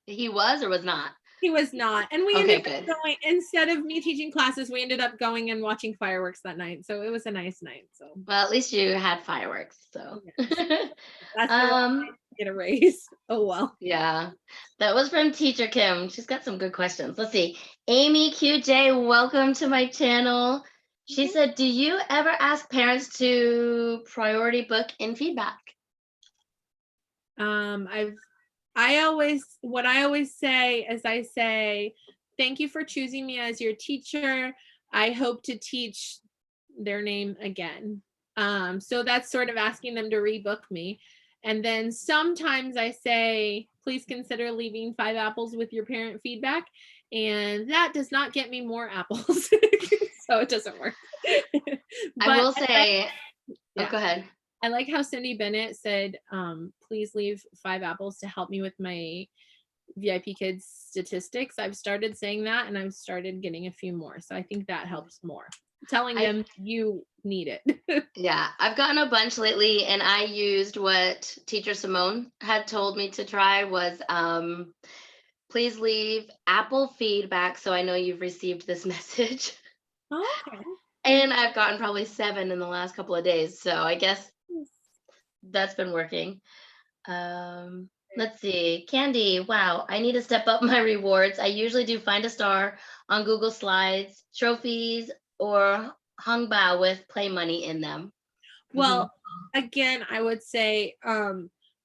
Speaker 2: He was or was not?
Speaker 1: He was not. And we ended up going, instead of me teaching classes, we ended up going and watching fireworks that night. So it was a nice night. So
Speaker 2: well, at least you had fireworks. So
Speaker 1: that's get a raise. Oh well.
Speaker 2: Yeah. That was from Teacher Kim. She's got some good questions. Let's see. Amy QJ, welcome to my channel. She said, do you ever ask parents to priority book in feedback?
Speaker 1: What I always say is I say, thank you for choosing me as your teacher. I hope to teach their name again. So that's sort of asking them to rebook me. And then sometimes I say, please consider leaving 5 apples with your parent feedback. And that does not get me more apples. So it doesn't work.
Speaker 2: I will say, go ahead.
Speaker 1: I like how Cindy Bennett said, please leave 5 apples to help me with my VIPKid statistics. I've started saying that and I've started getting a few more. So I think that helps more. telling them you need it.
Speaker 2: Yeah, I've gotten a bunch lately, and I used what teacher Simone had told me to try was please leave Apple feedback so I know you've received this message.
Speaker 1: Okay.
Speaker 2: And I've gotten probably 7 in the last couple of days. So I guess that's been working. Let's see. Candy, wow, I need to step up my rewards. I usually do find a star on Google Slides, trophies, or hung bao with play money in them.
Speaker 1: Well, again, I would say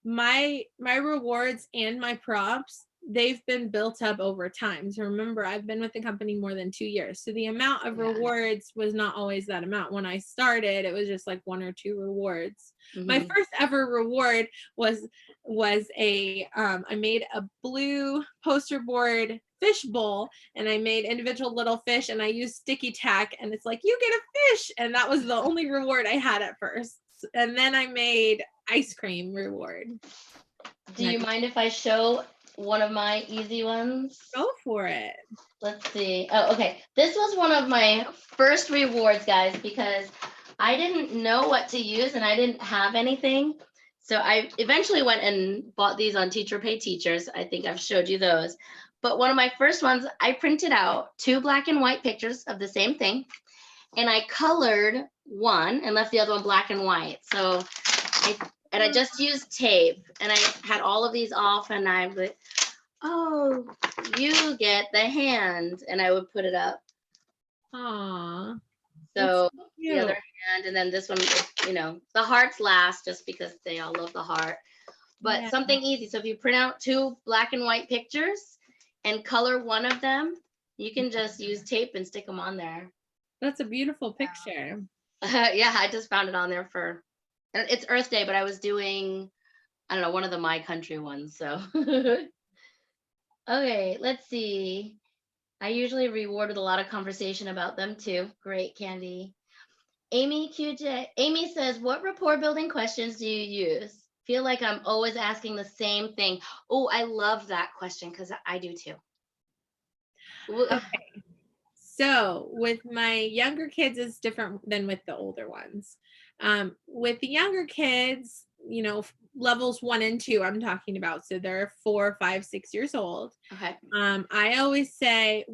Speaker 1: my rewards and my props, they've been built up over time. So remember, I've been with the company more than 2 years. So the amount of rewards was not always that amount. When I started, it was just like 1 or 2 rewards. My first ever reward was I made a blue poster board fish bowl, and I made individual little fish, and I used sticky tack, and it's like, you get a fish. And that was the only reward I had at first. And then I made ice cream reward.
Speaker 2: Do you mind if I show one of my easy ones?
Speaker 1: Go for it.
Speaker 2: Let's see. Oh, okay. This was one of my first rewards, guys, because I didn't know what to use and I didn't have anything. So I eventually went and bought these on Teacher Pay Teachers. I think I've showed you those. But one of my first ones, I printed out 2 black and white pictures of the same thing. And I colored one and left the other one black and white. So I just used tape, and I had all of these off, and I would, oh, you get the hand, and I would put it up.
Speaker 1: Aww.
Speaker 2: So the other hand, and then this one, the hearts last just because they all love the heart. But something easy. So if you print out 2 black and white pictures and color one of them, you can just use tape and stick them on there.
Speaker 1: That's a beautiful picture.
Speaker 2: Yeah, I just found it on there it's Earth Day, but I was doing, I don't know, one of the My Country ones. So, okay, let's see. I usually reward with a lot of conversation about them too. Great, Candy. Amy QJ. Amy says, what rapport building questions do you use? Feel like I'm always asking the same thing. Oh, I love that question because I do too.
Speaker 1: Okay. So with my younger kids, it's different than with the older ones. With the younger kids, levels 1 and 2, I'm talking about. So they're 4, 5, 6 years old.
Speaker 2: Okay.
Speaker 1: I always say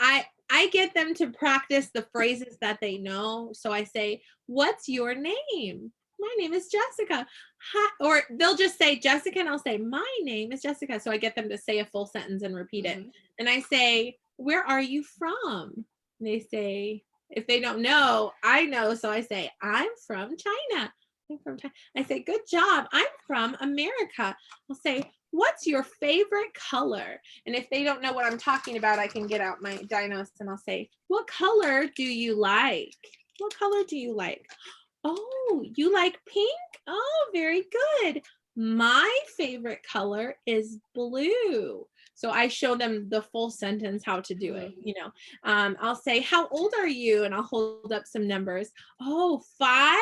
Speaker 1: I get them to practice the phrases that they know. So I say, what's your name? My name is Jessica. Hi. Or they'll just say Jessica, and I'll say, my name is Jessica. So I get them to say a full sentence and repeat it. And I say, where are you from? And they say, if they don't know, I know. So I say, I'm from China. I'm from China. I say, good job. I'm from America. I'll say, what's your favorite color? And if they don't know what I'm talking about, I can get out my dinos and I'll say, what color do you like? What color do you like? Oh, you like pink? Oh, very good. My favorite color is blue. So I show them the full sentence, how to do it, I'll say, how old are you? And I'll hold up some numbers. Oh, 5? 5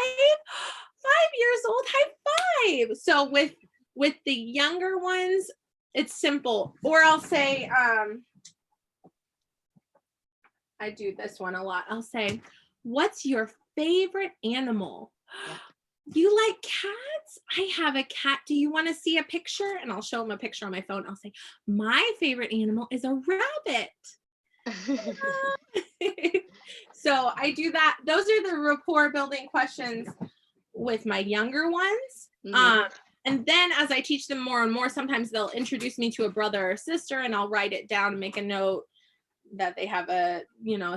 Speaker 1: years old, high 5. So with the younger ones, it's simple. Or I'll say, I do this one a lot. I'll say, what's your favorite animal? You like cats? I have a cat. Do you want to see a picture? And I'll show them a picture on my phone. I'll say, my favorite animal is a rabbit. So I do that. Those are the rapport building questions with my younger ones. And then as I teach them more and more, sometimes they'll introduce me to a brother or sister, and I'll write it down and make a note that they have a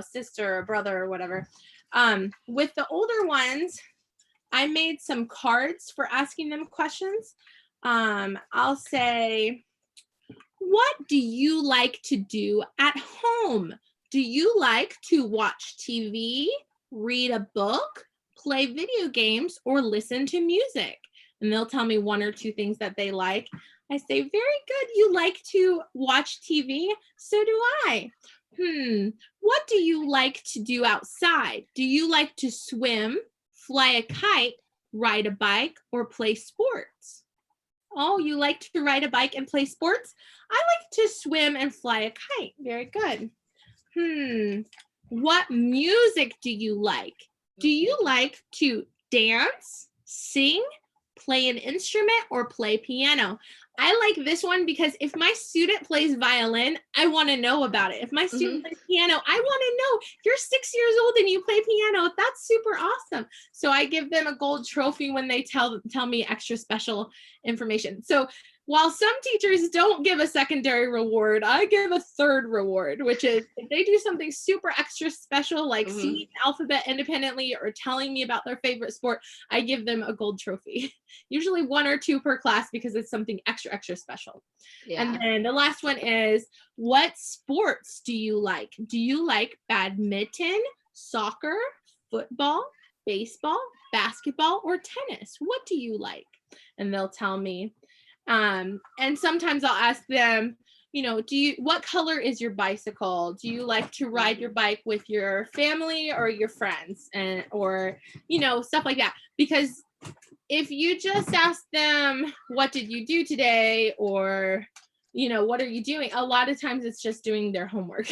Speaker 1: sister or brother or whatever. With the older ones, I made some cards for asking them questions. I'll say, what do you like to do at home? Do you like to watch TV, read a book, play video games, or listen to music? And they'll tell me 1 or 2 things that they like. I say, very good. You like to watch TV? So do I. What do you like to do outside? Do you like to swim, fly a kite, ride a bike, or play sports? Oh, you like to ride a bike and play sports? I like to swim and fly a kite. Very good. What music do you like? Do you like to dance, sing, play an instrument, or play piano? I like this one because if my student plays violin, I want to know about it. If my student plays piano, I want to know. If you're 6 years old and you play piano, that's super awesome. So I give them a gold trophy when they tell me extra special information. So while some teachers don't give a secondary reward, I give a third reward, which is if they do something super extra special, like singing the alphabet independently or telling me about their favorite sport, I give them a gold trophy. Usually 1 or 2 per class because it's something extra special. Yeah. And then the last one is, what sports do you like? Do you like badminton, soccer, football, baseball, basketball, or tennis? What do you like? And they'll tell me. And sometimes I'll ask them, what color is your bicycle? Do you like to ride your bike with your family or your friends, or stuff like that? Because if you just ask them, what did you do today? Or, what are you doing? A lot of times it's just doing their homework.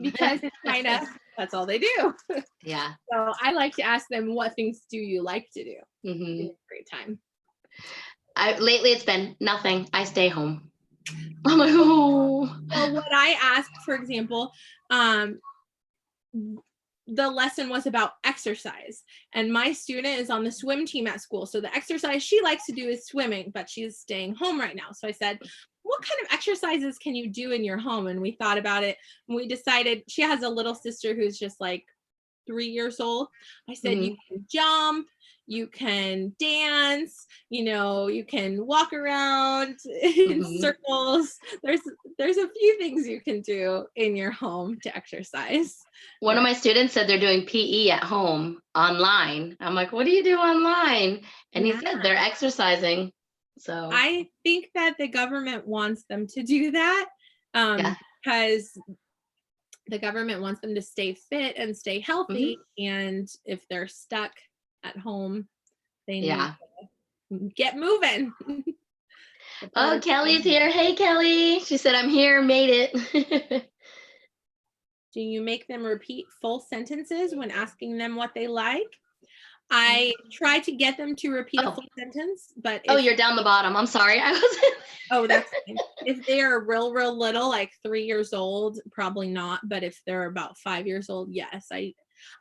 Speaker 1: Because it's kind of, that's all they do.
Speaker 2: Yeah.
Speaker 1: So I like to ask them, what things do you like to do? In free time.
Speaker 2: Lately it's been nothing. I stay home. I'm like, oh.
Speaker 1: Well, what I asked, for example, the lesson was about exercise, and my student is on the swim team at school. So the exercise she likes to do is swimming, but she's staying home right now. So I said, what kind of exercises can you do in your home? And we thought about it, and we decided, she has a little sister who's just like 3 years old. I said, you can jump, you can dance, you can walk around in circles. There's a few things you can do in your home to exercise.
Speaker 2: One of my students said they're doing PE at home online. I'm like, what do you do online? And he said they're exercising. So
Speaker 1: I think that the government wants them to do that, because the government wants them to stay fit and stay healthy. And if they're stuck at home, they need to get moving.
Speaker 2: Oh, Kelly's here. Hey, Kelly. She said, I'm here, made it.
Speaker 1: Do you make them repeat full sentences when asking them what they like? I try to get them to repeat a full sentence, but
Speaker 2: you're down the bottom. I'm sorry. I wasn't.
Speaker 1: Oh, that's fine. If they're real little, like 3 years old, probably not. But if they're about 5 years old, yes. I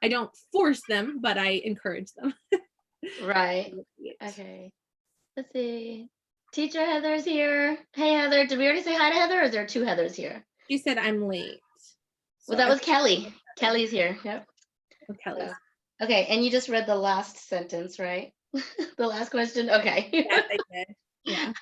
Speaker 1: don't force them, but I encourage them.
Speaker 2: Right. Okay. Let's see. Teacher Heather's here. Hey, Heather. Did we already say hi to Heather, or is there 2 Heathers here?
Speaker 1: She said I'm late.
Speaker 2: Well, that was Kelly. Kelly's here. Yep.
Speaker 1: Oh, Kelly's.
Speaker 2: Okay, and you just read the last sentence, right? The last question? Okay.
Speaker 1: Yes, I did. Yeah.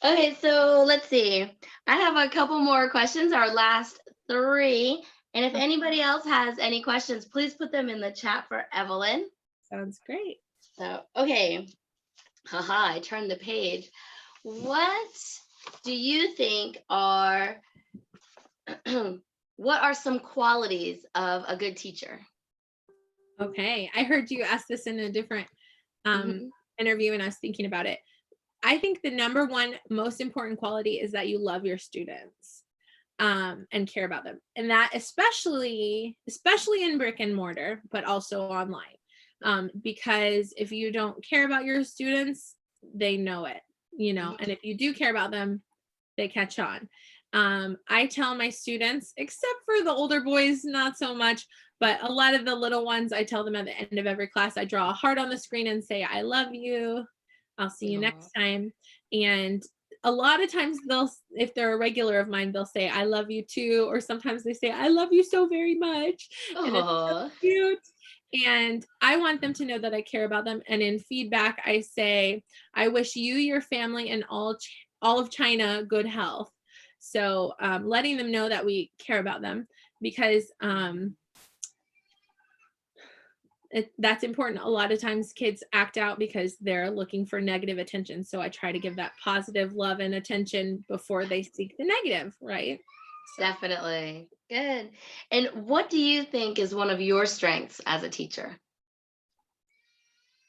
Speaker 2: Okay, so let's see. I have a couple more questions, our last 3. And if anybody else has any questions, please put them in the chat for Evelyn.
Speaker 1: Sounds great.
Speaker 2: So, okay. Haha, I turned the page. What do you think are, what are some qualities of a good teacher?
Speaker 1: Okay, I heard you ask this in a different interview, and I was thinking about it. I think the number one most important quality is that you love your students, and care about them, and that especially in brick and mortar, but also online, because if you don't care about your students, they know it, and if you do care about them, they catch on. I tell my students, except for the older boys, not so much, but a lot of the little ones, I tell them at the end of every class, I draw a heart on the screen and say, I love you. I'll see you next time. And a lot of times if they're a regular of mine, they'll say, I love you too. Or sometimes they say, I love you so very much. And it's so cute. And I want them to know that I care about them. And in feedback, I say, I wish you, your family, and all of China good health. So letting them know that we care about them, because that's important. A lot of times kids act out because they're looking for negative attention. So I try to give that positive love and attention before they seek the negative, right?
Speaker 2: Definitely. Good. And what do you think is one of your strengths as a teacher?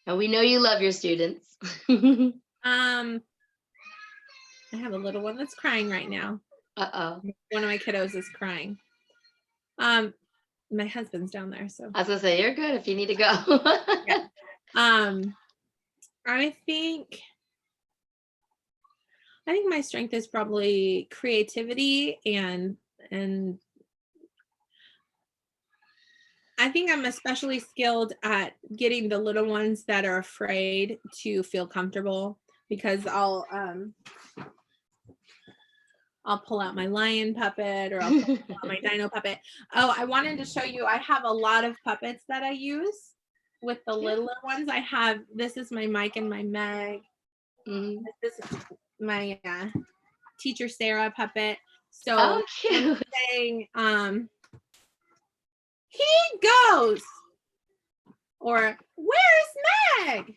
Speaker 2: And we know you love your students.
Speaker 1: I have a little one that's crying right now.
Speaker 2: Uh-oh.
Speaker 1: One of my kiddos is crying. My husband's down there, so.
Speaker 2: I was gonna say, you're good if you need to go.
Speaker 1: Yeah. I think my strength is probably creativity, and I think I'm especially skilled at getting the little ones that are afraid to feel comfortable, because I'll pull out my lion puppet, or I'll pull out my dino puppet. Oh, I wanted to show you, I have a lot of puppets that I use with the littler ones. This is my Mike and my Meg. This is my Teacher Sarah puppet. So
Speaker 2: cute.
Speaker 1: saying, he goes, or where's Meg?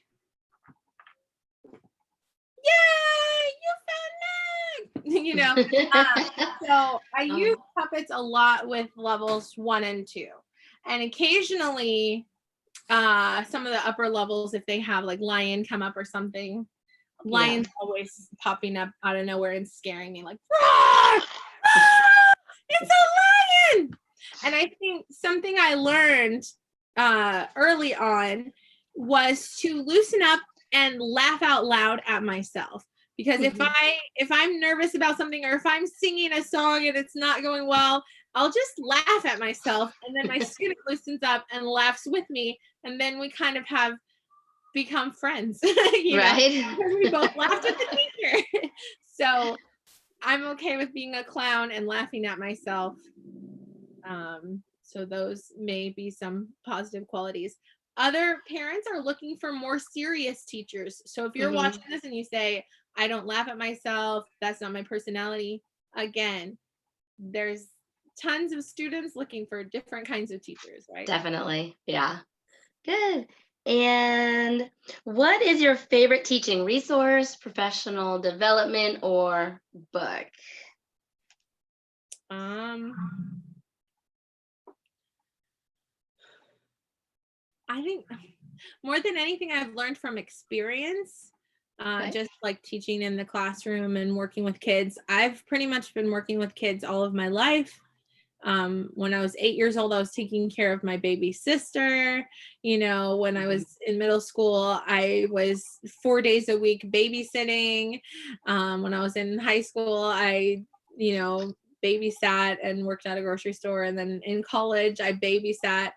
Speaker 1: Yay, you found Meg. You know, so I use puppets a lot with levels 1 and 2, and occasionally some of the upper levels, if they have like lion come up or something, lion's always popping up out of nowhere and scaring me, like, roar! It's a lion. And I think something I learned early on was to loosen up and laugh out loud at myself, because if I'm nervous about something, or if I'm singing a song and it's not going well, I'll just laugh at myself, and then my student loosens up and laughs with me, and then we kind of have become friends. You know, because we both laughed at the teacher. So I'm okay with being a clown and laughing at myself. So those may be some positive qualities. Other parents are looking for more serious teachers. So if you're watching this and you say, I don't laugh at myself, that's not my personality, again, there's tons of students looking for different kinds of teachers, right?
Speaker 2: Definitely. Yeah. Good. And what is your favorite teaching resource, professional development, or book?
Speaker 1: I think more than anything, I've learned from experience, just like teaching in the classroom and working with kids. I've pretty much been working with kids all of my life. When I was 8 years old, I was taking care of my baby sister. You know, when I was in middle school, I was 4 days a week babysitting. When I was in high school, I, babysat and worked at a grocery store. And then in college, I babysat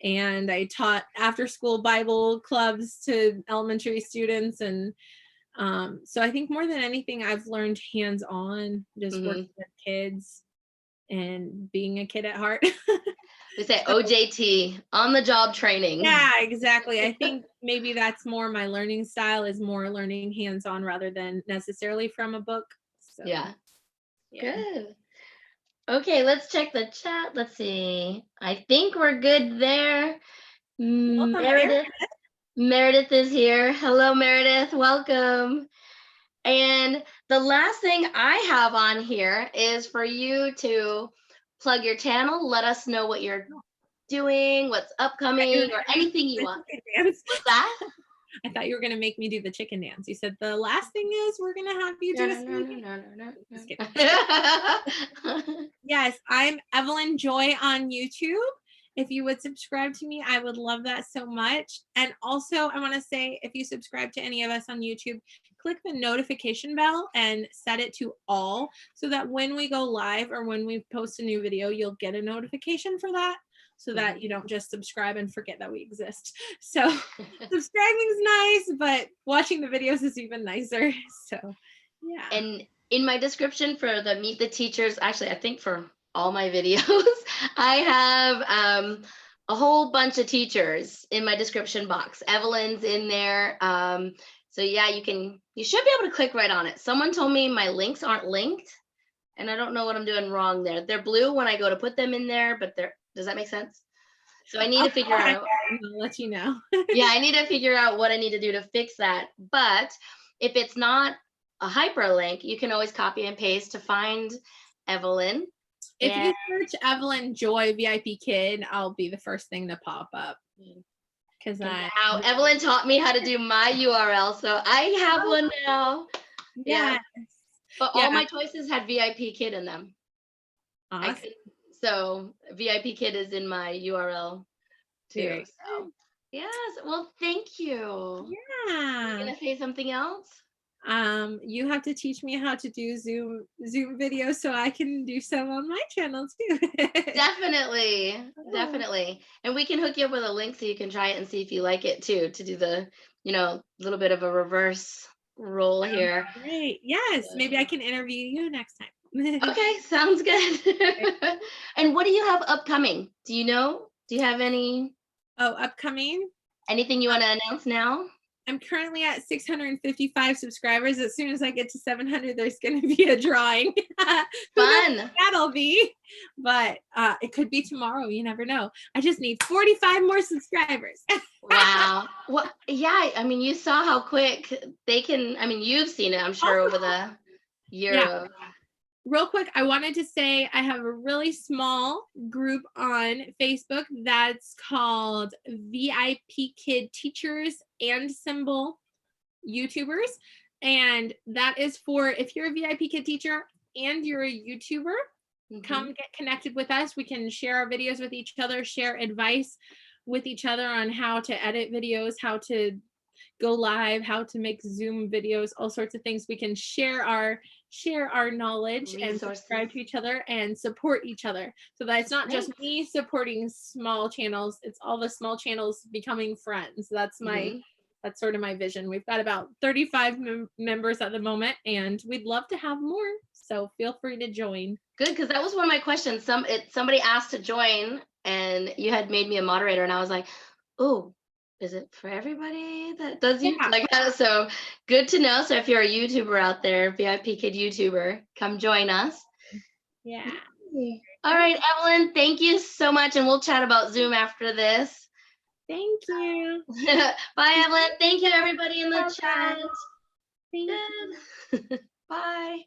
Speaker 1: and I taught after school Bible clubs to elementary students. And so I think more than anything, I've learned hands-on, just working with kids and being a kid at heart.
Speaker 2: We say OJT, on the job training.
Speaker 1: Yeah, exactly. I think maybe that's more my learning style, is more learning hands-on rather than necessarily from a book. So,
Speaker 2: yeah. Good. Okay, let's check the chat. Let's see. I think we're good there. Meredith is here. Hello, Meredith. Welcome. And the last thing I have on here is for you to plug your channel. Let us know what you're doing, what's upcoming, or anything you want. What's that?
Speaker 1: I thought you were going to make me do the chicken dance. You said the last thing is we're going to have you do
Speaker 2: No.
Speaker 1: Yes, I'm Evelyn Joy on YouTube. If you would subscribe to me, I would love that so much. And also, I want to say, if you subscribe to any of us on YouTube, click the notification bell and set it to all, so that when we go live or when we post a new video, you'll get a notification for that, so that you don't just subscribe and forget that we exist. So subscribing's nice, but watching the videos is even nicer. So yeah.
Speaker 2: And in my description for the Meet the Teachers, actually, I think for all my videos, I have a whole bunch of teachers in my description box. Evelyn's in there. So yeah, you should be able to click right on it. Someone told me my links aren't linked, and I don't know what I'm doing wrong there. They're blue when I go to put them in there, but does that make sense? So I need to figure out.
Speaker 1: I'll let you know.
Speaker 2: Yeah, I need to figure out what I need to do to fix that. But if it's not a hyperlink, you can always copy and paste to find Evelyn.
Speaker 1: If you search Evelyn Joy VIPKid, I'll be the first thing to pop up. Because
Speaker 2: now Evelyn taught me how to do my URL, so I have one now.
Speaker 1: Yeah.
Speaker 2: But all my choices had VIPKid in them.
Speaker 1: Awesome.
Speaker 2: So VIPKid is in my URL too.
Speaker 1: Very
Speaker 2: So yes. Well, thank you.
Speaker 1: Yeah.
Speaker 2: Are you gonna say something else?
Speaker 1: You have to teach me how to do Zoom videos so I can do some on my channel too.
Speaker 2: Definitely, definitely. And we can hook you up with a link so you can try it and see if you like it too, to do the, little bit of a reverse role here.
Speaker 1: Great. Yes. Maybe I can interview you next time.
Speaker 2: Okay, sounds good. And what do you have upcoming? Do you know? Do you have anything
Speaker 1: Upcoming.
Speaker 2: you want to announce now?
Speaker 1: I'm currently at 655 subscribers. As soon as I get to 700, there's going to be a drawing. Who knows
Speaker 2: Fun.
Speaker 1: what that'll be? But it could be tomorrow. You never know. I just need 45 more subscribers.
Speaker 2: Wow. Well, yeah, I mean, you saw how quick they can, you've seen it, I'm sure, over the year
Speaker 1: Yeah.
Speaker 2: of.
Speaker 1: Real quick, I wanted to say I have a really small group on Facebook that's called VIPKid Teachers and Symbol YouTubers. And that is for if you're a VIPKid teacher and you're a YouTuber, come get connected with us. We can share our videos with each other, share advice with each other on how to edit videos, how to go live, how to make Zoom videos, all sorts of things. We can share our knowledge and subscribe to each other and support each other, so that it's not just me supporting small channels, it's all the small channels becoming friends. That's sort of my vision. We've got about 35 members at the moment, and we'd love to have more, so feel free to join.
Speaker 2: Good, because that was one of my questions. Somebody asked to join, and you had made me a moderator, and I was like, oh, is it for everybody that does YouTube like that? So good to know. So if you're a YouTuber out there, VIPKid YouTuber, come join us.
Speaker 1: Yeah.
Speaker 2: All right, Evelyn, thank you so much, and we'll chat about Zoom after this.
Speaker 1: Thank you.
Speaker 2: Bye, Evelyn. Thank you, everybody in the chat.
Speaker 1: Thank you.
Speaker 2: Bye.